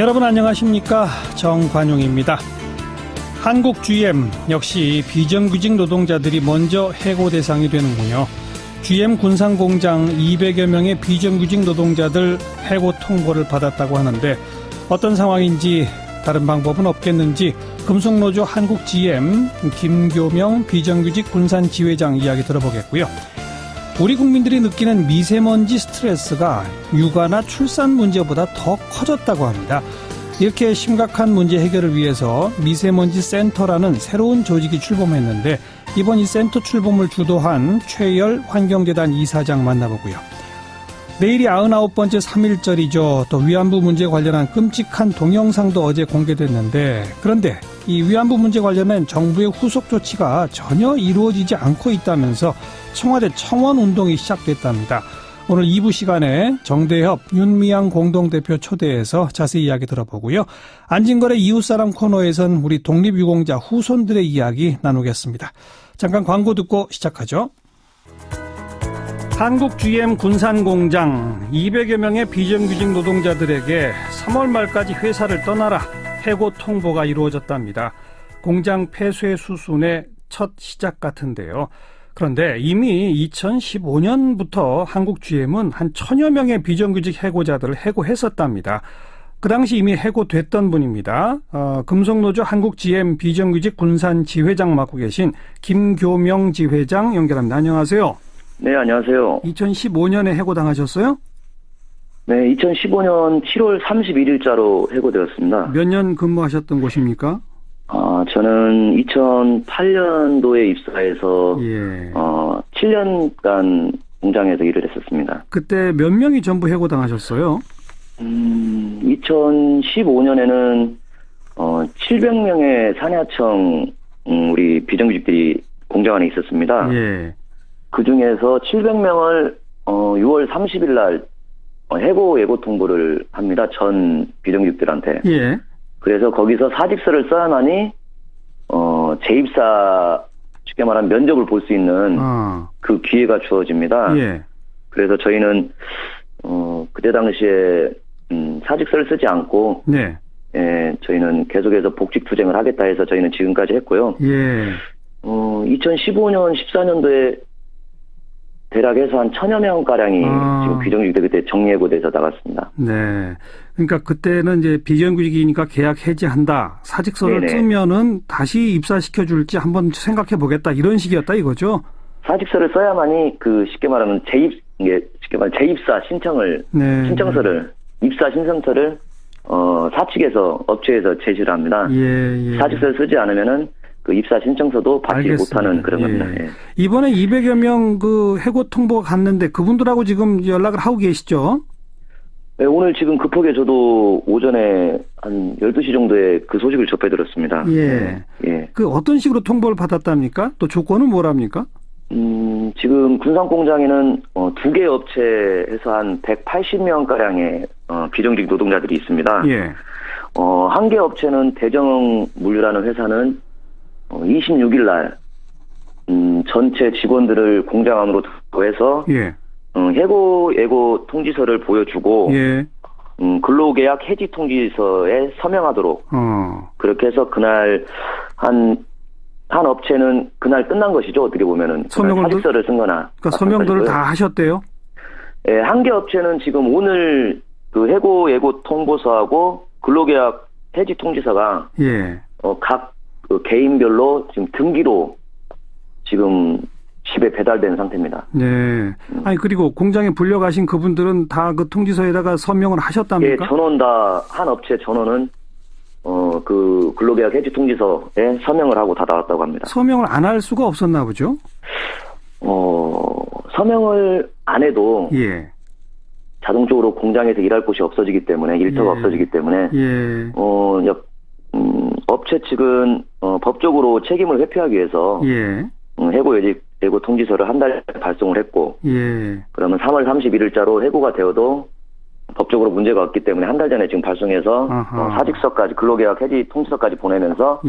여러분 안녕하십니까? 정관용입니다. 한국 GM 역시 비정규직 노동자들이 먼저 해고 대상이 되는군요. GM 군산공장 200여 명의 비정규직 노동자들 해고 통보를 받았다고 하는데 어떤 상황인지 다른 방법은 없겠는지 금속노조 한국 GM 김교명 비정규직 군산지회장 이야기 들어보겠고요. 우리 국민들이 느끼는 미세먼지 스트레스가 육아나 출산 문제보다 더 커졌다고 합니다. 이렇게 심각한 문제 해결을 위해서 미세먼지 센터라는 새로운 조직이 출범했는데 이번 이 센터 출범을 주도한 최열 환경재단 이사장 만나보고요. 내일이 99번째 3.1절이죠. 또 위안부 문제 관련한 끔찍한 동영상도 어제 공개됐는데 그런데 이 위안부 문제 관련한 정부의 후속 조치가 전혀 이루어지지 않고 있다면서 청와대 청원운동이 시작됐답니다. 오늘 2부 시간에 정대협, 윤미향 공동대표 초대해서 자세히 이야기 들어보고요. 안진걸의 이웃사람 코너에선 우리 독립유공자 후손들의 이야기 나누겠습니다. 잠깐 광고 듣고 시작하죠. 한국 GM 군산공장 200여 명의 비정규직 노동자들에게 3월 말까지 회사를 떠나라 해고 통보가 이루어졌답니다. 공장 폐쇄 수순의 첫 시작 같은데요. 그런데 이미 2015년부터 한국 GM은 한 1000여 명의 비정규직 해고자들을 해고했었답니다. 그 당시 이미 해고됐던 분입니다. 금속노조 한국 GM 비정규직 군산 지회장 맡고 계신 김교명 지회장 연결합니다. 안녕하세요. 네, 안녕하세요. 2015년에 해고당하셨어요? 네, 2015년 7월 31일자로 해고되었습니다. 몇 년 근무하셨던 곳입니까? 저는 2008년도에 입사해서 7년간 공장에서 일을 했었습니다. 그때 몇 명이 전부 해고당하셨어요? 2015년에는 700명의 산하청 우리 비정규직들이 공장 안에 있었습니다. 예. 그 중에서 700명을 6월 30일 날 해고 예고 통보를 합니다. 전 비정규직들한테. 예. 그래서 거기서 사직서를 써야만이 재입사 쉽게 말하면 면접을 볼 수 있는 그 기회가 주어집니다. 예. 그래서 저희는 그때 당시에 사직서를 쓰지 않고 네. 저희는 계속해서 복직 투쟁을 하겠다 해서 저희는 지금까지 했고요. 예. 2015년 14년도에 대략해서 한 1000여 명가량이 지금 비정규직들 그때 정리해고돼서 나갔습니다. 네. 그러니까 그때는 이제 비정규직이니까 계약 해지한다. 사직서를 쓰면은 다시 입사시켜줄지 한번 생각해 보겠다. 이런 식이었다 이거죠? 사직서를 써야만이 쉽게 말하면 재입사 신청을, 신청서를, 입사 신청서를, 사측에서, 업체에서 제시를 합니다. 예. 사직서를 쓰지 않으면은 그 입사 신청서도 받지 못하는 그런 겁니다. 예. 이번에 200여 명 해고 통보가 갔는데 그분들하고 지금 연락을 하고 계시죠? 네, 오늘 지금 급하게 저도 오전에 한 12시 정도에 그 소식을 접해 들었습니다. 예. 그 어떤 식으로 통보를 받았답니까? 또 조건은 뭐랍니까? 지금 군산공장에는 2개 업체에서 한 180명가량의 비정규직 노동자들이 있습니다. 예. 한 개 업체는 대정물류라는 회사는 26일 날 전체 직원들을 공장 안으로 들어해서 해고 예고 통지서를 보여주고 근로계약 해지 통지서에 서명하도록 그렇게 해서 그날 한 업체는 그날 끝난 것이죠. 어떻게 보면은 사직서를 쓴 거나 그러니까 서명들을 다 하셨대요? 네, 한 개 업체는 지금 오늘 그 해고 예고 통보서하고 근로계약 해지 통지서가 각 개인별로 지금 등기로 지금 집에 배달된 상태입니다. 네. 아니 그리고 공장에 불려가신 그분들은 다 그 통지서에다가 서명을 하셨답니까? 예, 전원 다 한 업체 전원은 그 근로계약 해지 통지서에 서명을 하고 다 나왔다고 합니다. 서명을 안 할 수가 없었나 보죠? 서명을 안 해도 자동적으로 공장에서 일할 곳이 없어지기 때문에 일터가 없어지기 때문에 업체 측은 법적으로 책임을 회피하기 위해서 해고 예고 통지서를 한 달 발송을 했고 그러면 3월 31일자로 해고가 되어도 법적으로 문제가 없기 때문에 한 달 전에 지금 발송해서 사직서까지 근로계약 해지 통지서까지 보내면서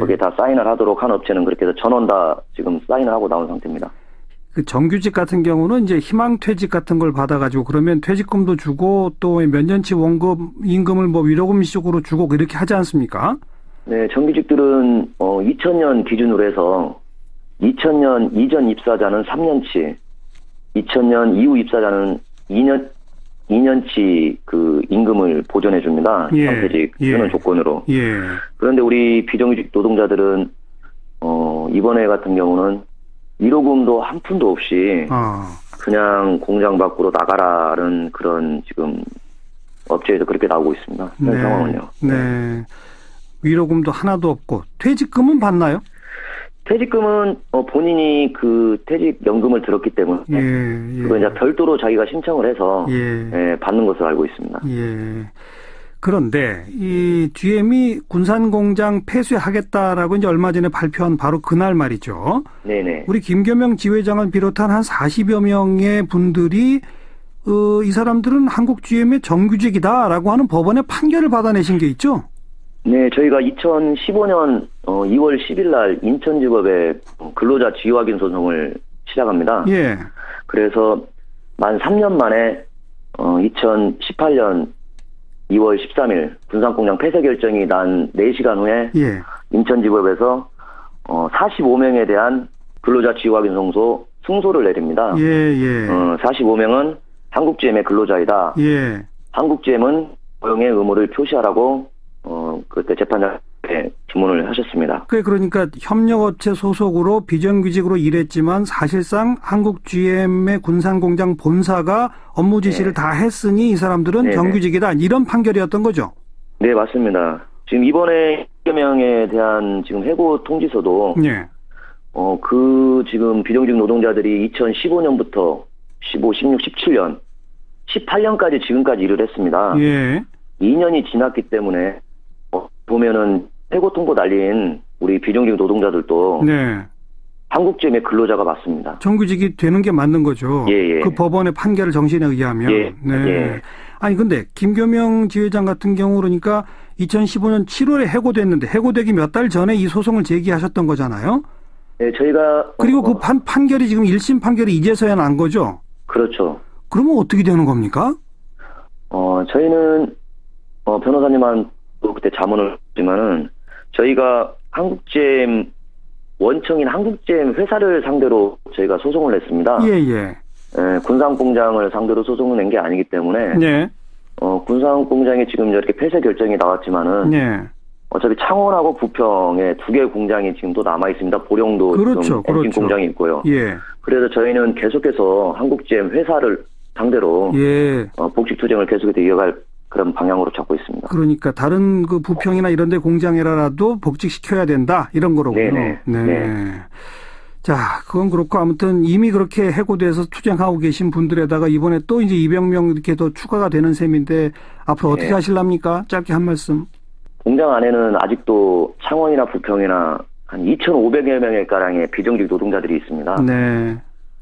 거기에 다 사인을 하도록 한 업체는 그렇게 해서 전원 다 지금 사인을 하고 나온 상태입니다. 그 정규직 같은 경우는 이제 희망퇴직 같은 걸 받아가지고 그러면 퇴직금도 주고 또 몇 년치 원금, 임금을 뭐 위로금식으로 주고 이렇게 하지 않습니까? 네, 정규직들은 2000년 기준으로 해서 2000년 이전 입사자는 3년치, 2000년 이후 입사자는 2년치 그 임금을 보전해 줍니다. 희망퇴직 쓰는 조건으로. 그런데 우리 비정규직 노동자들은 이번에 같은 경우는 위로금도 한 푼도 없이 그냥 공장 밖으로 나가라는 그런 지금 업체에서 그렇게 나오고 있습니다. 현 상황은요. 네. 위로금도 하나도 없고 퇴직금은 받나요? 퇴직금은 본인이 그 퇴직연금을 들었기 때문에 그거 이제 별도로 자기가 신청을 해서 받는 것으로 알고 있습니다. 그런데 이 GM이 군산공장 폐쇄하겠다라고 이제 얼마 전에 발표한 바로 그날 말이죠. 네네. 우리 김교명 지회장을 비롯한 한 40여 명의 분들이 이 사람들은 한국 GM의 정규직이다라고 하는 법원의 판결을 받아내신 게 있죠? 네, 저희가 2015년 2월 10일 날 인천지법에 근로자 지위확인 소송을 시작합니다. 그래서 만 3년 만에 2018년 2월 13일 군산공장 폐쇄 결정이 난 4시간 후에 인천지법에서 45명에 대한 근로자 지위확인 송소 승소를 내립니다. 45명은 한국GM의 근로자이다. 한국GM은 고용의 의무를 표시하라고 그때 재판장에 주문을 하셨습니다. 그러니까 협력업체 소속으로 비정규직으로 일했지만 사실상 한국 GM의 군산공장 본사가 업무 지시를 다 했으니 이 사람들은 정규직이다. 이런 판결이었던 거죠? 네, 맞습니다. 지금 이번에 김교명에 대한 지금 해고 통지서도 그 지금 비정규직 노동자들이 2015년부터 15, 16, 17년 18년까지 지금까지 일을 했습니다. 2년이 지났기 때문에 보면은 해고 통보 날린 우리 비정규직 노동자들도 한국GM의 근로자가 맞습니다. 정규직이 되는 게 맞는 거죠. 그 법원의 판결 정신에 의하면. 아니 근데 김교명 지회장 같은 경우 그러니까 2015년 7월에 해고됐는데 해고되기 몇 달 전에 이 소송을 제기하셨던 거잖아요. 네, 저희가 그리고 그 판결이 지금 1심 판결이 이제서야 난 거죠. 그렇죠. 그러면 어떻게 되는 겁니까? 저희는 변호사님한 그때 자문을 했지만은 저희가 한국GM 원청인 한국GM 회사를 상대로 저희가 소송을 냈습니다. 군산공장을 상대로 소송을 낸 게 아니기 때문에 군산공장이 지금 이렇게 폐쇄 결정이 나왔지만은 어차피 창원하고 부평에 2개 공장이 지금 또 남아 있습니다. 보령도 엔진 공장이 있고요. 그래서 저희는 계속해서 한국GM 회사를 상대로 복직 투쟁을 계속해서 이어갈 그런 방향으로 잡고 있습니다. 그러니까 다른 그 부평이나 이런 데 공장이라도 복직시켜야 된다 이런 거로군요. 자, 그건 그렇고 아무튼 이미 그렇게 해고돼서 투쟁하고 계신 분들에다가 이번에 또 이제 200명 이렇게 더 추가가 되는 셈인데 앞으로 어떻게 하실랍니까? 짧게 한 말씀. 공장 안에는 아직도 창원이나 부평이나 한 2,500여 명의 가량의 비정규직 노동자들이 있습니다.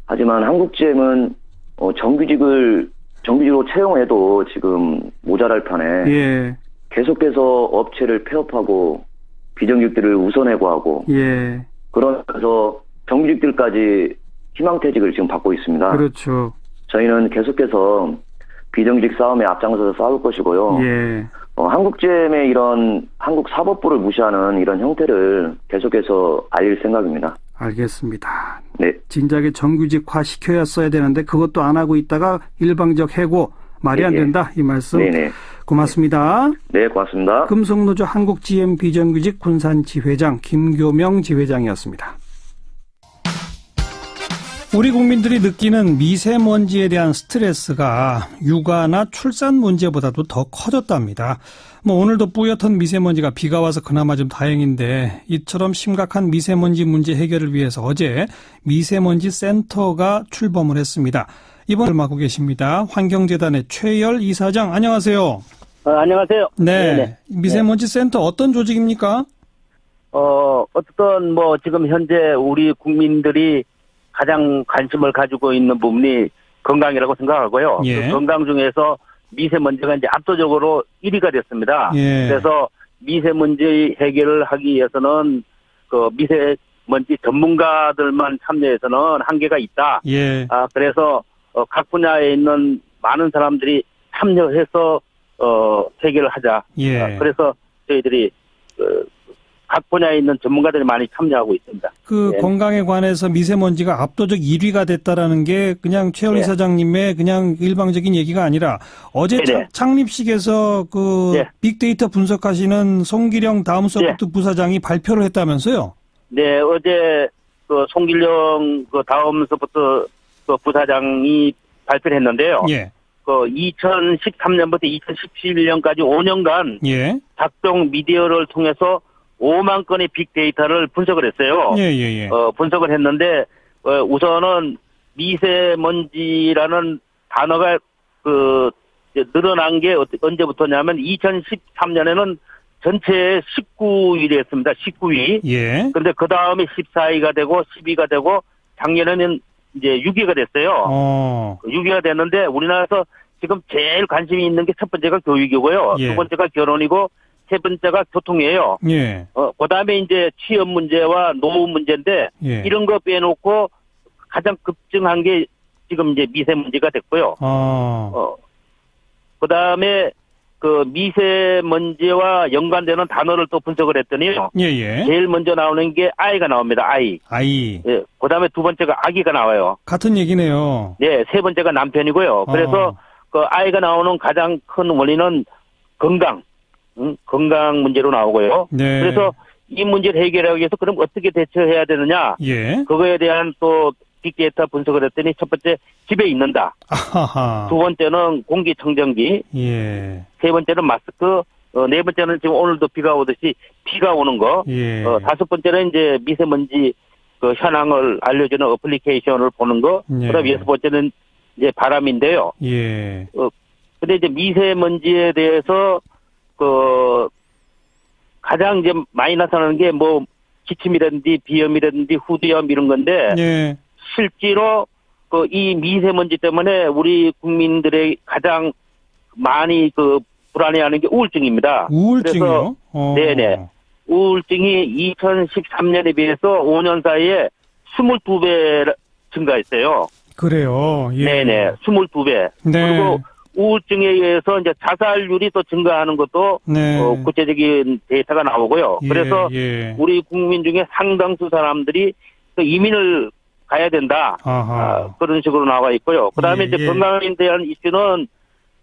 하지만 한국GM은 정규직으로 채용해도 지금 모자랄 판에 계속해서 업체를 폐업하고 비정규직들을 우선 해고하고 그러면서 정규직들까지 희망퇴직을 지금 받고 있습니다. 저희는 계속해서 비정규직 싸움에 앞장서서 싸울 것이고요. 한국GM의 이런 한국사법부를 무시하는 이런 형태를 계속해서 알릴 생각입니다. 알겠습니다. 진작에 정규직화 시켜야 되는데 그것도 안 하고 있다가 일방적 해고 말이 안 된다. 이 말씀 고맙습니다. 네, 고맙습니다. 금속노조 한국GM 비정규직 군산지회장 김교명 지회장이었습니다. 우리 국민들이 느끼는 미세먼지에 대한 스트레스가 육아나 출산 문제보다도 더 커졌답니다. 오늘도 뿌옇던 미세먼지가 비가 와서 그나마 좀 다행인데 이처럼 심각한 미세먼지 문제 해결을 위해서 어제 미세먼지 센터가 출범을 했습니다. 이번을 맡고 계십니다. 환경재단의 최열 이사장, 안녕하세요. 안녕하세요. 네. 미세먼지 센터 어떤 조직입니까? 어쨌든 지금 현재 우리 국민들이 가장 관심을 가지고 있는 부분이 건강이라고 생각하고요. 그 건강 중에서 미세먼지가 이제 압도적으로 1위가 됐습니다. 그래서 미세먼지 해결을 하기 위해서는 그 미세먼지 전문가들만 참여해서는 한계가 있다. 예. 그래서 각 분야에 있는 많은 사람들이 참여해서 해결을 하자. 예. 그래서 저희들이 각 분야에 있는 전문가들이 많이 참여하고 있습니다. 그 건강에 관해서 미세먼지가 압도적 1위가 됐다라는 게 그냥 최현희 이사장님의 그냥 일방적인 얘기가 아니라 어제 창립식에서 그 빅데이터 분석하시는 송기령 다음소프트 부사장이 발표를 했다면서요? 네, 어제 그 송기령 그 다음소프트 그 부사장이 발표를 했는데요. 그 2013년부터 2017년까지 5년간 각종 미디어를 통해서 5만 건의 빅데이터를 분석을 했어요. 분석을 했는데 우선은 미세먼지라는 단어가 그 늘어난 게 언제부터냐면 2013년에는 전체 19위였습니다. 19위. 그런데 그 다음에 14위가 되고 10위가 되고 작년에는 이제 6위가 됐어요. 6위가 됐는데 우리나라에서 지금 제일 관심이 있는 게 첫 번째가 교육이고요. 두 번째가 결혼이고 세 번째가 교통이에요. 그 다음에 이제 취업 문제와 노후 문제인데 이런 거 빼놓고 가장 급증한 게 지금 이제 미세먼지가 됐고요. 그 다음에 그 미세먼지와 연관되는 단어를 또 분석을 했더니요. 제일 먼저 나오는 게 아이가 나옵니다. 아이. 그 다음에 두 번째가 아기가 나와요. 같은 얘기네요. 네, 세 번째가 남편이고요. 그래서 그 아이가 나오는 가장 큰 원인은 건강 문제로 나오고요. 그래서 이 문제를 해결하기 위해서 그럼 어떻게 대처해야 되느냐. 그거에 대한 또 빅데이터 분석을 했더니 첫 번째 집에 있는다. 두 번째는 공기청정기. 세 번째는 마스크. 네 번째는 지금 오늘도 비가 오듯이 비가 오는 거. 다섯 번째는 이제 미세먼지 그 현황을 알려주는 어플리케이션을 보는 거. 그다음 여섯 번째는 이제 바람인데요. 근데 이제 미세먼지에 대해서 그 가장 이제 많이 나타나는 게 뭐 기침이라든지 비염이라든지 후두염 이런 건데 실제로 그 이 미세먼지 때문에 우리 국민들의 가장 많이 그 불안해하는 게 우울증입니다. 우울증이요? 네네. 우울증이 2013년에 비해서 5년 사이에 22배 증가했어요. 그래요. 네네. 22배. 그리고 우울증에 의해서 이제 자살률이 또 증가하는 것도 구체적인 데이터가 나오고요. 그래서 우리 국민 중에 상당수 사람들이 이민을 가야 된다. 그런 식으로 나와 있고요. 그다음에 이제 건강에 대한 이슈는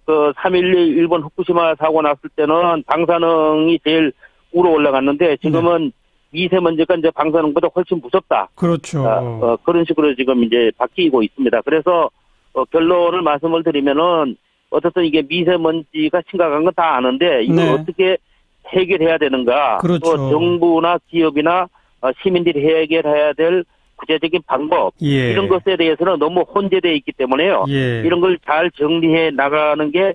그 3.11 일본 후쿠시마 사고 났을 때는 방사능이 제일 우로 올라갔는데 지금은 미세먼지가 이제 방사능보다 훨씬 무섭다. 그렇죠. 그런 식으로 지금 이제 바뀌고 있습니다. 그래서 결론을 말씀을 드리면은 어쨌든 이게 미세먼지가 심각한 건 다 아는데 이걸 어떻게 해결해야 되는가. 또 정부나 기업이나 시민들이 해결해야 될 구체적인 방법 이런 것에 대해서는 너무 혼재되어 있기 때문에요. 이런 걸 잘 정리해 나가는 게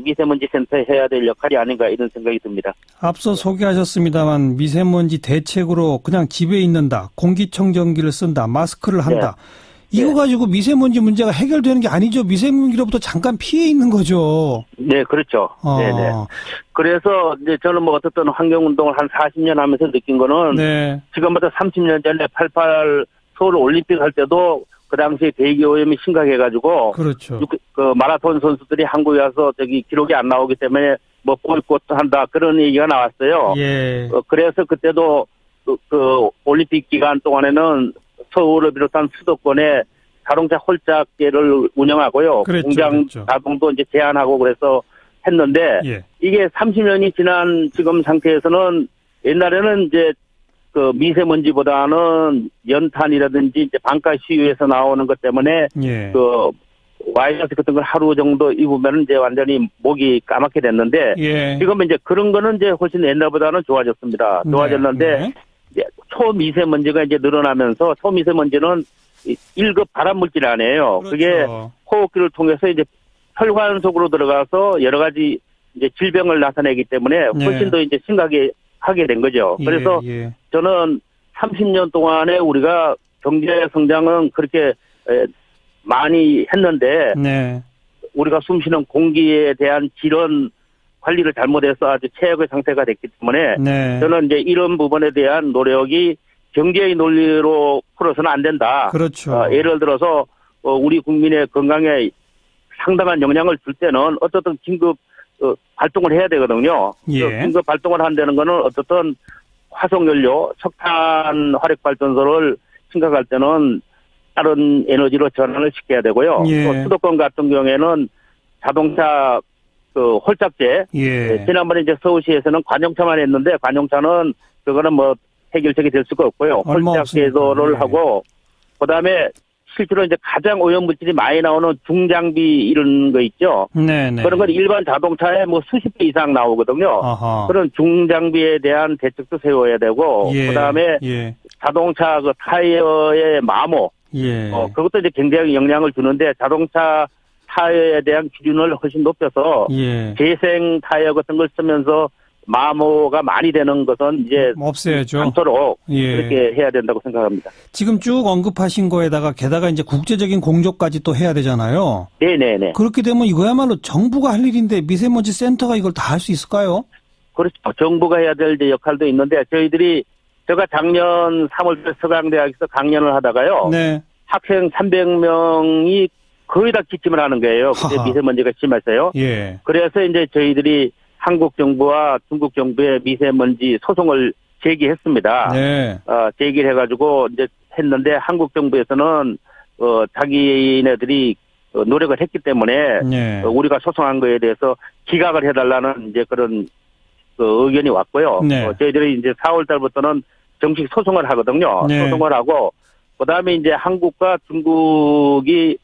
미세먼지 센터에 해야 될 역할이 아닌가 이런 생각이 듭니다. 앞서 소개하셨습니다만 미세먼지 대책으로 그냥 집에 있는다, 공기청정기를 쓴다, 마스크를 한다. 이거 가지고 미세먼지 문제가 해결되는 게 아니죠. 미세먼지로부터 잠깐 피해 있는 거죠. 네, 그렇죠. 네네. 그래서 이제 저는 뭐 어쨌든 환경운동을 한 40년 하면서 느낀 거는 지금부터 30년 전에 88 서울 올림픽 할 때도 그 당시에 대기오염이 심각해가지고 그 마라톤 선수들이 한국에 와서 저기 기록이 안 나오기 때문에 뭐 보이콧 한다 그런 얘기가 나왔어요. 그래서 그때도 그 올림픽 기간 동안에는 서울을 비롯한 수도권에 자동차 홀짝계를 운영하고요. 공장 가동도 이제 제한하고 그래서 했는데 이게 30년이 지난 지금 상태에서는 옛날에는 이제 그 미세먼지보다는 연탄이라든지 이제 방가 시유에서 나오는 것 때문에 그 와이셔츠 같은 걸 하루 정도 입으면 이제 완전히 목이 까맣게 됐는데 지금 이제 그런 거는 이제 훨씬 옛날보다는 좋아졌습니다. 좋아졌는데 이제 초미세먼지가 이제 늘어나면서 초미세먼지는 1급 발암물질 아니에요. 그게 호흡기를 통해서 이제 혈관 속으로 들어가서 여러 가지 이제 질병을 나타내기 때문에 훨씬 더 이제 심하게 하게 된 거죠. 그래서 저는 30년 동안에 우리가 경제 성장은 그렇게 많이 했는데 우리가 숨쉬는 공기에 대한 질원 관리를 잘못해서 아주 최악의 상태가 됐기 때문에 저는 이제 이런 부분에 대한 노력이 경제의 논리로 풀어서는 안 된다. 그렇죠. 예를 들어서 우리 국민의 건강에 상당한 영향을 줄 때는 어떻든 긴급 발동을 해야 되거든요. 예. 긴급 발동을 한다는 거는 어떻든 화석연료, 석탄 화력발전소를 심각할 때는 다른 에너지로 전환을 시켜야 되고요. 예. 또 수도권 같은 경우에는 자동차 홀짝제. 예. 지난번에 이제 서울시에서는 관용차만 했는데 관용차는 그거는 뭐 해결책이 될 수가 없고요. 홀짝제도를 하고 그다음에 실제로 이제 가장 오염물질이 많이 나오는 중장비 이런 거 있죠. 네네. 그런 건 일반 자동차에 뭐 수십 배 이상 나오거든요. 아하. 그런 중장비에 대한 대책도 세워야 되고, 예. 그다음에 예. 자동차 그 타이어의 마모, 예. 그것도 이제 굉장히 영향을 주는데 자동차 타이어에 대한 기준을 훨씬 높여서 예. 재생 타이어 같은 걸 쓰면서 마모가 많이 되는 것은 이제 없애야죠. 않도록 예. 그렇게 해야 된다고 생각합니다. 지금 쭉 언급하신 거에다가 게다가 이제 국제적인 공조까지 또 해야 되잖아요. 네네네. 그렇게 되면 이거야말로 정부가 할 일인데 미세먼지 센터가 이걸 다 할 수 있을까요? 그렇죠. 정부가 해야 될 역할도 있는데 제가 작년 3월 서강대학에서 강연을 하다가요. 네. 학생 300명이 거의 다 기침을 하는 거예요. 그때 미세먼지가 심해서요. 예. 그래서 이제 저희들이 한국 정부와 중국 정부의 미세먼지 소송을 제기했습니다. 네. 제기를 해가지고 이제 했는데 한국 정부에서는 자기네들이 노력을 했기 때문에 네. 우리가 소송한 거에 대해서 기각을 해달라는 이제 그런 의견이 왔고요. 네. 저희들이 이제 4월 달부터는 정식 소송을 하거든요. 네. 소송을 하고 그다음에 이제 한국과 중국이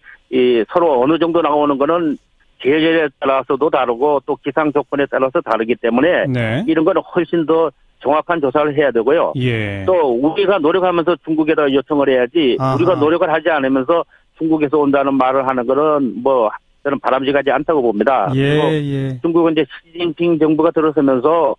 서로 어느 정도 나오는 거는 계절에 따라서도 다르고 또 기상 조건에 따라서 다르기 때문에 네. 이런 거는 훨씬 더 정확한 조사를 해야 되고요. 예. 또 우리가 노력하면서 중국에다 요청을 해야지 아하. 우리가 노력을 하지 않으면서 중국에서 온다는 말을 하는 거는 뭐 저는 바람직하지 않다고 봅니다. 예. 중국은 이제 시진핑 정부가 들어서면서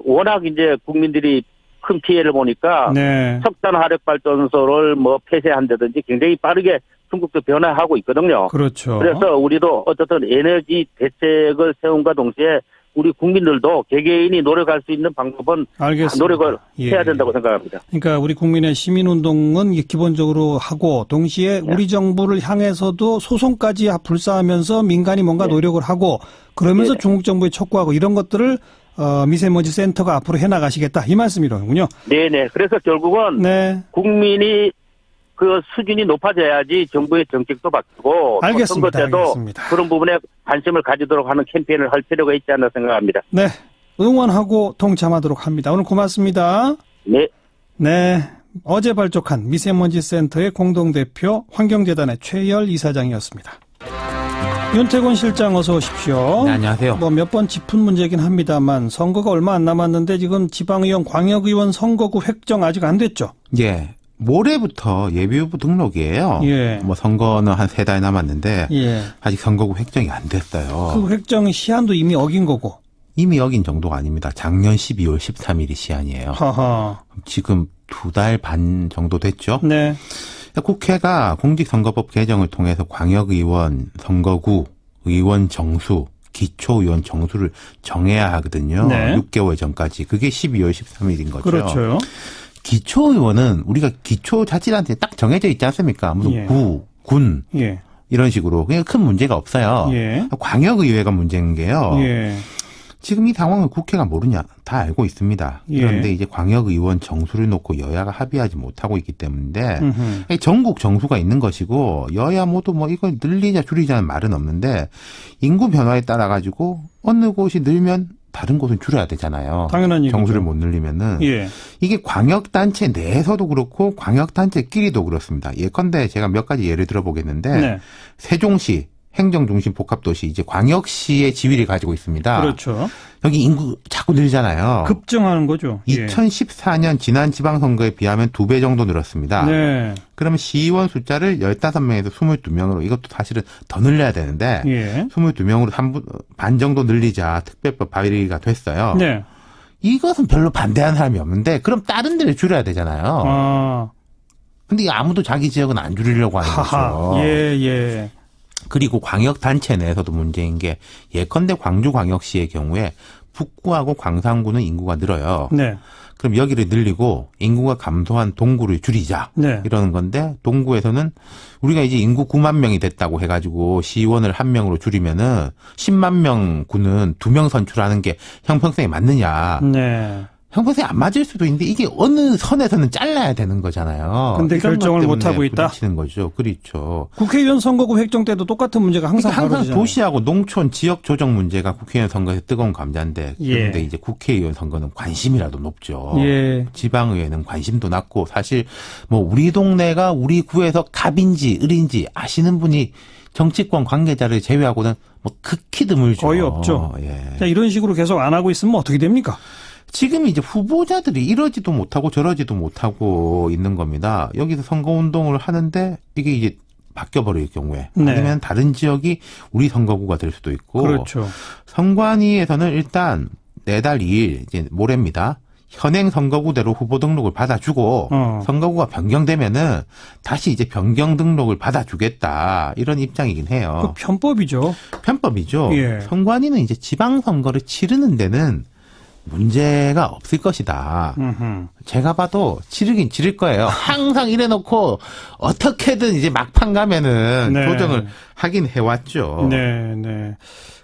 워낙 이제 국민들이 큰 피해를 보니까 네. 석탄 화력 발전소를 뭐 폐쇄한다든지 굉장히 빠르게 중국도 변화하고 있거든요. 그렇죠. 그래서 우리도 어쨌든 에너지 대책을 세움과 동시에 우리 국민들도 개개인이 노력할 수 있는 방법은 노력을 해야 된다고 생각합니다. 그러니까 우리 국민의 시민운동은 기본적으로 하고 동시에 우리 정부를 향해서도 소송까지 불사하면서 민간이 뭔가 노력을 하고 그러면서 중국 정부에 촉구하고 이런 것들을 미세먼지 센터가 앞으로 해나가시겠다 이 말씀이로군요. 네네. 그래서 결국은 국민이 그 수준이 높아져야지 정부의 정책도 바뀌고 선거 때도 그런 부분에 관심을 가지도록 하는 캠페인을 할 필요가 있지 않나 생각합니다. 네. 응원하고 동참하도록 합니다. 오늘 고맙습니다. 네. 네. 어제 발족한 미세먼지 센터의 공동대표 환경재단의 최열 이사장이었습니다. 윤태곤 실장 어서 오십시오. 네, 안녕하세요. 몇 번 짚은 문제긴 합니다만 선거가 얼마 안 남았는데 지금 지방의원, 광역의원 선거구 획정 아직 안 됐죠? 예. 모레부터 예비후보 등록이에요. 예. 선거는 한 3달 남았는데 아직 선거구 획정이 안 됐어요. 그 획정 시한도 이미 어긴 거고. 이미 어긴 정도가 아닙니다. 작년 12월 13일이 시한이에요. 하하. 지금 2달 반 정도 됐죠. 네. 국회가 공직선거법 개정을 통해서 광역의원 선거구, 의원 정수, 기초의원 정수를 정해야 하거든요. 네. 6개월 전까지. 그게 12월 13일인 거죠. 그렇죠. 기초의원은 우리가 기초자치단체에 딱 정해져 있지 않습니까? 무슨 구, 군 이런 식으로 그냥 큰 문제가 없어요. 광역의회가 문제인 게요. 지금 이 상황을 국회가 모르냐 다 알고 있습니다. 그런데 이제 광역의원 정수를 놓고 여야가 합의하지 못하고 있기 때문에 전국 정수가 있는 것이고 여야 모두 이걸 늘리자 줄이자는 말은 없는데 인구 변화에 따라 가지고 어느 곳이 늘면 다른 곳은 줄여야 되잖아요. 당연한 정수를 못 늘리면은. 이게 광역단체 내에서도 그렇고 광역단체끼리도 그렇습니다. 예컨대 제가 몇 가지 예를 들어보겠는데 세종시 행정중심 복합도시 이제 광역시의 지위를 가지고 있습니다. 그렇죠. 여기 인구 자꾸 늘잖아요. 급증하는 거죠. 2014년 지난 지방선거에 비하면 2배 정도 늘었습니다. 네. 그러면 시의원 숫자를 15명에서 22명으로 이것도 사실은 더 늘려야 되는데 22명으로 반 정도 늘리자 특별법 발의가 됐어요. 네. 이것은 별로 반대하는 사람이 없는데 그럼 다른 데를 줄여야 되잖아요. 근데 아무도 자기 지역은 안 줄이려고 하는 거죠. 그리고 광역단체 내에서도 문제인 게 예컨대 광주광역시의 경우에 북구하고 광산구는 인구가 늘어요. 네. 그럼 여기를 늘리고 인구가 감소한 동구를 줄이자. 네. 이러는 건데 동구에서는 우리가 이제 인구 9만 명이 됐다고 해가지고 시의원을 1명으로 줄이면은 10만 명 구는 2명 선출하는 게 형평성에 맞느냐. 네. 형평성에 안 맞을 수도 있는데 이게 어느 선에서는 잘라야 되는 거잖아요. 근데 결정을 못 하고 있다. 부딪히는 거죠. 그렇죠. 국회의원 선거구 획정 때도 똑같은 문제가 항상 벌어지잖아요. 도시하고 농촌 지역 조정 문제가 국회의원 선거에서 뜨거운 감자인데 그런데 이제 국회의원 선거는 관심이라도 높죠. 지방의회는 관심도 낮고 사실 뭐 우리 동네가 우리 구에서 갑인지 을인지 아시는 분이 정치권 관계자를 제외하고는 뭐 극히 드물죠. 거의 없죠. 자, 이런 식으로 계속 안 하고 있으면 어떻게 됩니까? 지금 이제 후보자들이 이러지도 못하고 저러지도 못하고 있는 겁니다. 여기서 선거운동을 하는데 이게 이제 바뀌어버릴 경우에 아니면 다른 지역이 우리 선거구가 될 수도 있고. 그렇죠. 선관위에서는 일단 내달 2일 이제 모레입니다. 현행 선거구대로 후보 등록을 받아주고 선거구가 변경되면은 다시 이제 변경 등록을 받아주겠다 이런 입장이긴 해요. 그 편법이죠. 편법이죠. 선관위는 이제 지방선거를 치르는 데는 문제가 없을 것이다. 제가 봐도 치르긴 치를 거예요. 항상 이래놓고 어떻게든 이제 막판 가면은 조정을 하긴 해왔죠. 네.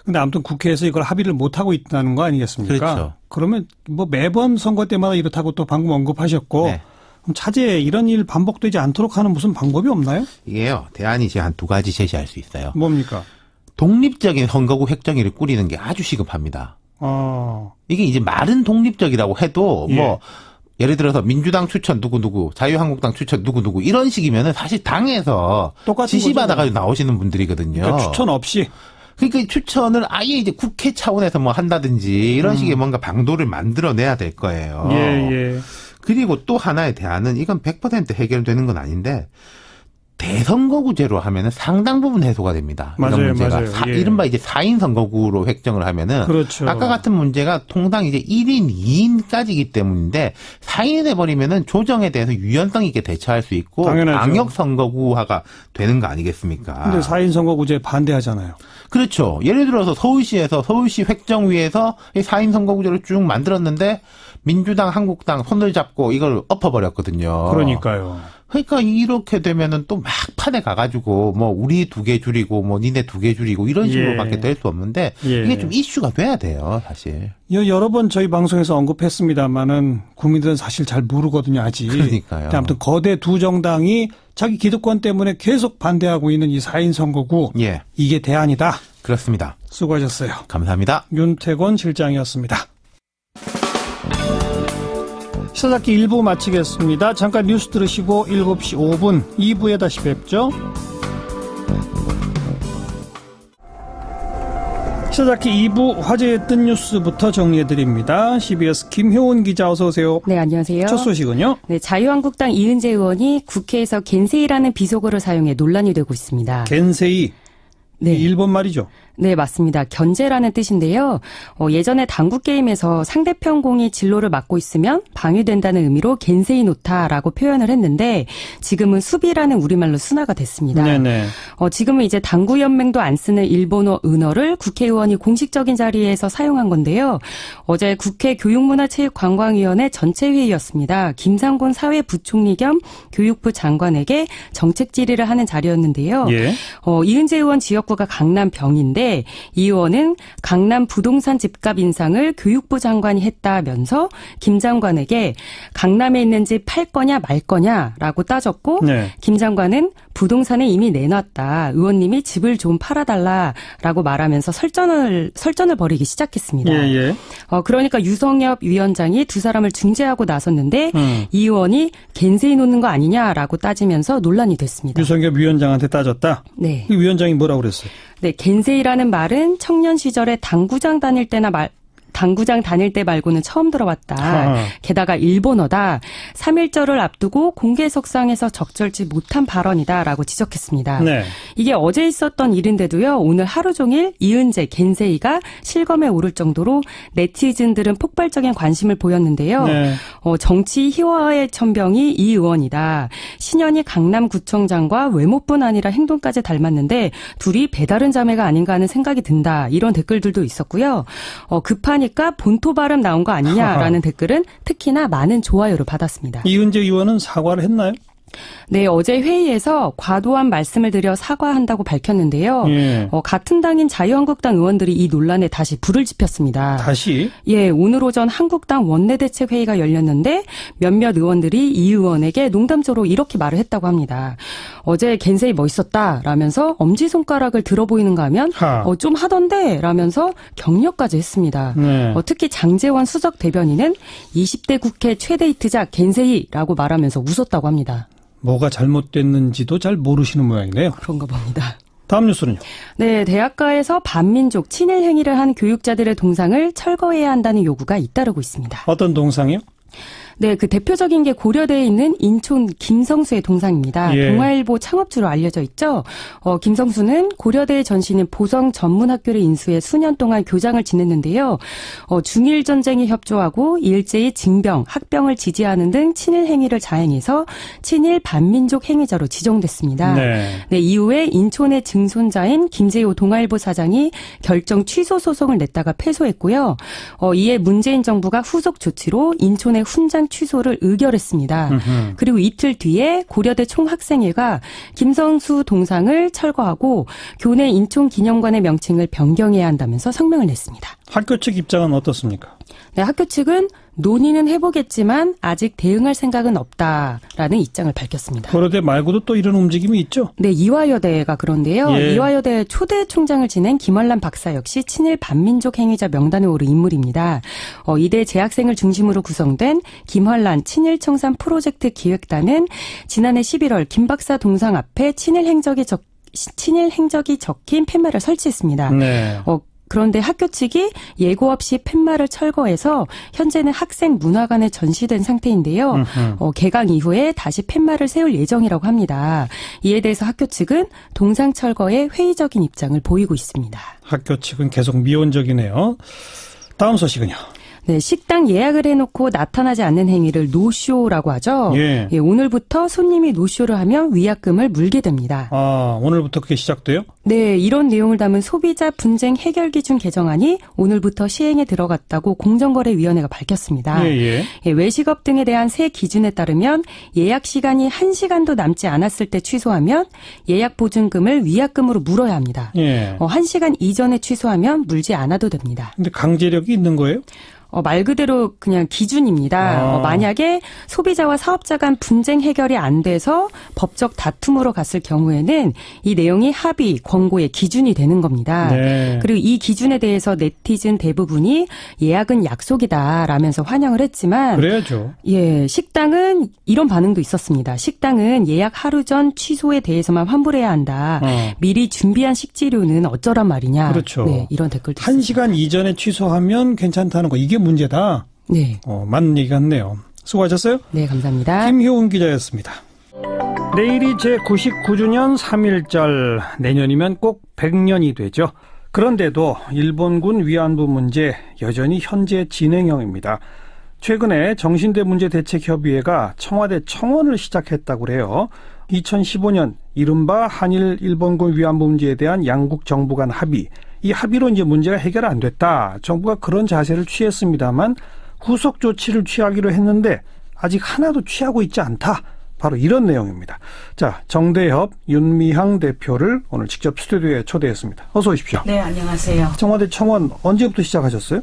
근데 아무튼 국회에서 이걸 합의를 못하고 있다는 거 아니겠습니까? 그렇죠. 그러면 뭐 매번 선거 때마다 이렇다고 또 방금 언급하셨고 그럼 차제에 이런 일 반복되지 않도록 하는 무슨 방법이 없나요? 이게요. 대안이 이제 한 2가지 제시할 수 있어요. 뭡니까? 독립적인 선거구 획정위를 꾸리는 게 아주 시급합니다. 이게 이제 말은 독립적이라고 해도 뭐 예를 들어서 민주당 추천 누구누구, 자유한국당 추천 누구누구 이런 식이면은 사실 당에서 지시받아가지고 나오시는 분들이거든요. 그러니까 추천 없이. 그러니까 추천을 아예 이제 국회 차원에서 뭐 한다든지 이런 식의 뭔가 방도를 만들어내야 될 거예요. 그리고 또 하나의 대안은 이건 100% 해결되는 건 아닌데 대선거구제로 하면은 상당 부분 해소가 됩니다. 이런 문제가. 이른바 이제 4인 선거구로 획정을 하면은. 그렇죠. 아까 같은 문제가 통당 이제 1인, 2인까지이기 때문인데 4인이 돼버리면은 조정에 대해서 유연성 있게 대처할 수 있고. 당연하죠. 방역 선거구화가 되는 거 아니겠습니까? 근데 4인 선거구제 반대하잖아요. 그렇죠. 예를 들어서 서울시에서 서울시 획정위에서 4인 선거구제를 쭉 만들었는데 민주당, 한국당 손을 잡고 이걸 엎어버렸거든요. 그러니까요. 그러니까 이렇게 되면은 또 막판에 가가지고 뭐 우리 2개 줄이고 뭐 니네 2개 줄이고 이런 식으로밖에 될 수 없는데 이게 좀 이슈가 돼야 돼요, 사실. 여러 번 저희 방송에서 언급했습니다만은 국민들은 사실 잘 모르거든요, 아직. 그러니까요. 아무튼 거대 두 정당이 자기 기득권 때문에 계속 반대하고 있는 이 4인 선거구. 이게 대안이다. 그렇습니다. 수고하셨어요. 감사합니다. 윤태권 실장이었습니다. 시사잡기 1부 마치겠습니다. 잠깐 뉴스 들으시고 7시 5분 2부에 다시 뵙죠. 시사잡기 2부 화제의 뜬 뉴스부터 정리해드립니다. CBS 김효은 기자 어서 오세요. 네, 안녕하세요. 첫 소식은요? 네, 자유한국당 이은재 의원이 국회에서 겐세이라는 비속어를 사용해 논란이 되고 있습니다. 겐세이. 네. 일본 말이죠? 네, 맞습니다. 견제라는 뜻인데요. 예전에 당구 게임에서 상대편 공이 진로를 막고 있으면 방위된다는 의미로 겐세이 노타라고 표현을 했는데 지금은 수비라는 우리말로 순화가 됐습니다. 네네. 지금은 이제 당구 연맹도 안 쓰는 일본어 은어를 국회의원이 공식적인 자리에서 사용한 건데요. 어제 국회 교육문화체육관광위원회 전체 회의였습니다. 김상곤 사회부총리 겸 교육부 장관에게 정책 질의를 하는 자리였는데요. 이은재 의원 지역구가 강남 병인데 이 의원은 강남 부동산 집값 인상을 교육부 장관이 했다면서 김 장관에게 강남에 있는 집 팔 거냐 말 거냐라고 따졌고 김 장관은 부동산에 이미 내놨다. 의원님이 집을 좀 팔아달라라고 말하면서 설전을 벌이기 시작했습니다. 그러니까 유성엽 위원장이 두 사람을 중재하고 나섰는데 이 의원이 겐세이 놓는 거 아니냐라고 따지면서 논란이 됐습니다. 유성엽 위원장한테 따졌다? 네. 그 위원장이 뭐라고 그랬어요? 네, 겐세이라는 말은 청년 시절에 당구장 다닐 때 말고는 처음 들어봤다. 게다가 일본어다. 3.1절을 앞두고 공개석상에서 적절치 못한 발언이다라고 지적했습니다. 이게 어제 있었던 일인데도요. 오늘 하루 종일 이은재, 겐세이가 실검에 오를 정도로 네티즌들은 폭발적인 관심을 보였는데요. 정치 희화의 천병이 이 의원이다. 신현희 강남구청장과 외모뿐 아니라 행동까지 닮았는데 둘이 배다른 자매가 아닌가 하는 생각이 든다. 이런 댓글들도 있었고요. 급하니까 그러니까 본토 발음 나온 거 아니냐라는 댓글은 특히나 많은 좋아요를 받았습니다. 이은재 의원은 사과를 했나요? 네, 어제 회의에서 과도한 말씀을 드려 사과한다고 밝혔는데요. 예. 같은 당인 자유한국당 의원들이 이 논란에 다시 불을 지폈습니다. 다시? 예, 오늘 오전 한국당 원내대책회의가 열렸는데 몇몇 의원들이 이 의원에게 농담조로 이렇게 말을 했다고 합니다. 어제 겐세이 멋있었다 라면서 엄지손가락을 들어 보이는가 하면 좀 하던데 라면서 격려까지 했습니다. 네. 특히 장제원 수석 대변인은 20대 국회 최대 히트작 겐세이라고 말하면서 웃었다고 합니다. 뭐가 잘못됐는지도 잘 모르시는 모양이네요. 그런가 봅니다. 다음 뉴스는요? 네, 대학가에서 반민족 친일 행위를 한 교육자들의 동상을 철거해야 한다는 요구가 잇따르고 있습니다. 어떤 동상이요? 네, 그 대표적인 게 고려대에 있는 인촌 김성수의 동상입니다. 예. 동아일보 창업주로 알려져 있죠. 김성수는 고려대에 전시는 보성 전문학교를 인수해 수년 동안 교장을 지냈는데요. 중일 전쟁에 협조하고 일제히 징병, 학병을 지지하는 등 친일 행위를 자행해서 친일 반민족 행위자로 지정됐습니다. 네, 이후에 인촌의 증손자인 김재호 동아일보 사장이 결정 취소 소송을 냈다가 패소했고요. 이에 문재인 정부가 후속 조치로 인촌의 훈장 취소를 의결했습니다. 그리고 이틀 뒤에 고려대 총학생회가 김성수 동상을 철거하고 교내 인촌기념관의 명칭을 변경해야 한다면서 성명을 냈습니다. 학교 측 입장은 어떻습니까? 네, 학교 측은 논의는 해보겠지만 아직 대응할 생각은 없다라는 입장을 밝혔습니다. 고려대 말고도 또 이런 움직임이 있죠? 네, 이화여대가 그런데요. 예. 이화여대 초대 총장을 지낸 김환란 박사 역시 친일 반민족 행위자 명단에 오른 인물입니다. 이대 재학생을 중심으로 구성된 김환란 친일청산 프로젝트 기획단은 지난해 11월 김 박사 동상 앞에 친일 행적이 적힌 팻말을 설치했습니다. 네. 그런데 학교 측이 예고 없이 팻말을 철거해서 현재는 학생 문화관에 전시된 상태인데요. 개강 이후에 다시 팻말을 세울 예정이라고 합니다. 이에 대해서 학교 측은 동상 철거에 회의적인 입장을 보이고 있습니다. 학교 측은 계속 미온적이네요. 다음 소식은요. 네, 식당 예약을 해놓고 나타나지 않는 행위를 노쇼라고 하죠. 예. 예, 오늘부터 손님이 노쇼를 하면 위약금을 물게 됩니다. 아, 오늘부터 그게 시작돼요? 네, 이런 내용을 담은 소비자 분쟁 해결 기준 개정안이 오늘부터 시행에 들어갔다고 공정거래위원회가 밝혔습니다. 예. 예, 외식업 등에 대한 새 기준에 따르면 예약 시간이 1시간도 남지 않았을 때 취소하면 예약 보증금을 위약금으로 물어야 합니다. 예. 1시간 이전에 취소하면 물지 않아도 됩니다. 근데 강제력이 있는 거예요? 말 그대로 그냥 기준입니다. 만약에 소비자와 사업자 간 분쟁 해결이 안 돼서 법적 다툼으로 갔을 경우에는 이 내용이 합의, 권고의 기준이 되는 겁니다. 네. 그리고 이 기준에 대해서 네티즌 대부분이 예약은 약속이다라면서 환영을 했지만 그래야죠. 예, 식당은 이런 반응도 있었습니다. 식당은 예약 하루 전 취소에 대해서만 환불해야 한다. 미리 준비한 식재료는 어쩌란 말이냐. 그렇죠. 네, 이런 댓글도 있습니다. 1시간 이전에 취소하면 괜찮다는 거. 이게 문제다. 네. 맞는 얘기 같네요. 수고하셨어요. 네, 감사합니다. 김효은 기자였습니다. 내일이 제99주년 3.1절, 내년이면 꼭 100년이 되죠. 그런데도 일본군 위안부 문제 여전히 현재 진행형입니다. 최근에 정신대문제대책협의회가 청와대 청원을 시작했다고 그래요. 2015년 이른바 한일 일본군 위안부 문제에 대한 양국 정부 간 합의, 이 합의로 이제 문제가 해결 안 됐다. 정부가 그런 자세를 취했습니다만 후속 조치를 취하기로 했는데 아직 하나도 취하고 있지 않다. 바로 이런 내용입니다. 자, 정대협 윤미향 대표를 오늘 직접 스튜디오에 초대했습니다. 어서 오십시오. 네, 안녕하세요. 청와대 청원 언제부터 시작하셨어요?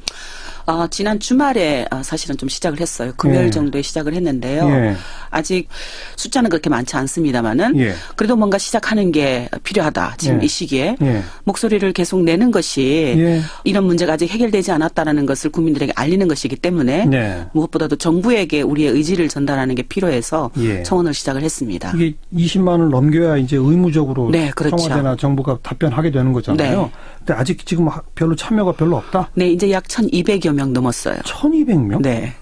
지난 주말에 사실은 좀 시작을 했어요. 금요일 정도에 시작을 했는데요. 예. 아직 숫자는 그렇게 많지 않습니다만은 그래도 뭔가 시작하는 게 필요하다. 지금 이 시기에 목소리를 계속 내는 것이 이런 문제가 아직 해결되지 않았다는 것을 국민들에게 알리는 것이기 때문에 무엇보다도 정부에게 우리의 의지를 전달하는 게 필요해서 청원을 시작을 했습니다. 이게 20만 원을 넘겨야 이제 의무적으로 그렇죠. 청와대나 정부가 답변하게 되는 거잖아요. 네. 근데 아직 지금 별로 참여가 별로 없다? 네, 이제 약 1,200여 명 넘었어요. 1,200명? 네.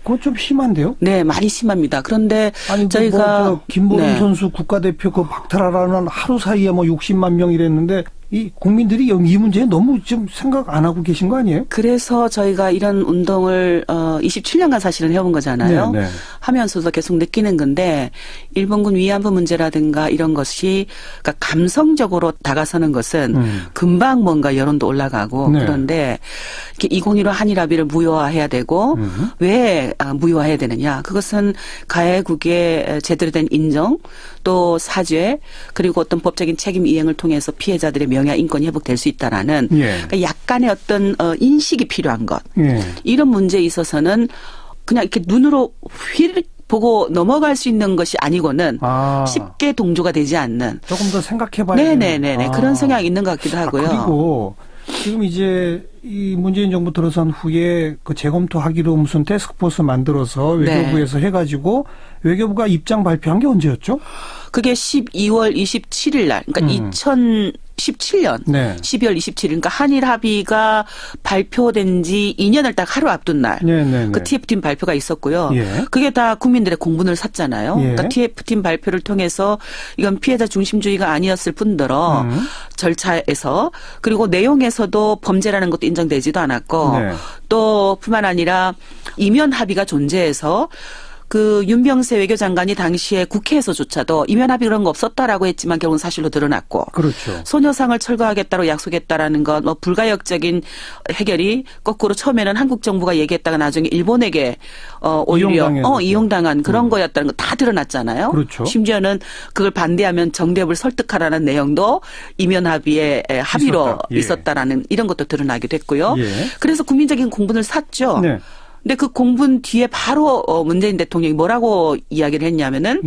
그건 좀 심한데요? 네, 많이 심합니다. 그런데 저희가 김보름 선수 국가대표 그 박탈하라는 하루 사이에 60만 명이랬는데 이 국민들이 이 문제에 너무 좀 생각 안 하고 계신 거 아니에요? 그래서 저희가 이런 운동을 27년간 사실은 해온 거잖아요. 네. 하면서도 계속 느끼는 건데 일본군 위안부 문제라든가 이런 것이 그러니까 감성적으로 다가서는 것은 금방 뭔가 여론도 올라가고 그런데 2015 한일 합의를 무효화해야 되고 왜 무효화해야 되느냐. 그것은 가해국의 제대로 된 인정 또 사죄 그리고 어떤 법적인 책임 이행을 통해서 피해자들의 명예와 인권이 회복될 수 있다라는 그러니까 약간의 어떤 인식이 필요한 것. 이런 문제에 있어서는 그냥 이렇게 눈으로 휘 보고 넘어갈 수 있는 것이 아니고는 쉽게 동조가 되지 않는. 조금 더 생각해봐야 네네네. 그런 성향이 있는 것 같기도 하고요. 그리고 지금 이제 이 문재인 정부 들어선 후에 그 재검토하기로 무슨 태스크포스 만들어서 외교부에서 해가지고 외교부가 입장 발표한 게 언제였죠? 그게 12월 27일 날, 그러니까 2017년 12월 27일, 그러니까 한일 합의가 발표된 지 2년을 딱 하루 앞둔 날, 그 TF팀 발표가 있었고요. 그게 다 국민들의 공분을 샀잖아요. 그러니까 TF팀 발표를 통해서 이건 피해자 중심주의가 아니었을 뿐더러 절차에서 그리고 내용에서도 범죄라는 것도 인정되지도 않았고 또 뿐만 아니라 이면 합의가 존재해서 그 윤병세 외교장관이 당시에 국회에서조차도 이면 합의 그런 거 없었다라고 했지만 결국은 사실로 드러났고 그렇죠. 소녀상을 철거하겠다고 약속했다라는 것 뭐 불가역적인 해결이 거꾸로 처음에는 한국 정부가 얘기했다가 나중에 일본에게 오히려 이용당한 그런 거였다는 거 다 드러났잖아요. 그렇죠. 심지어는 그걸 반대하면 정대협을 설득하라는 내용도 이면 합의의 합의로 있었다라는 이런 것도 드러나게 됐고요. 그래서 국민적인 공분을 샀죠. 근데 그 공분 뒤에 바로 문재인 대통령이 뭐라고 이야기를 했냐면은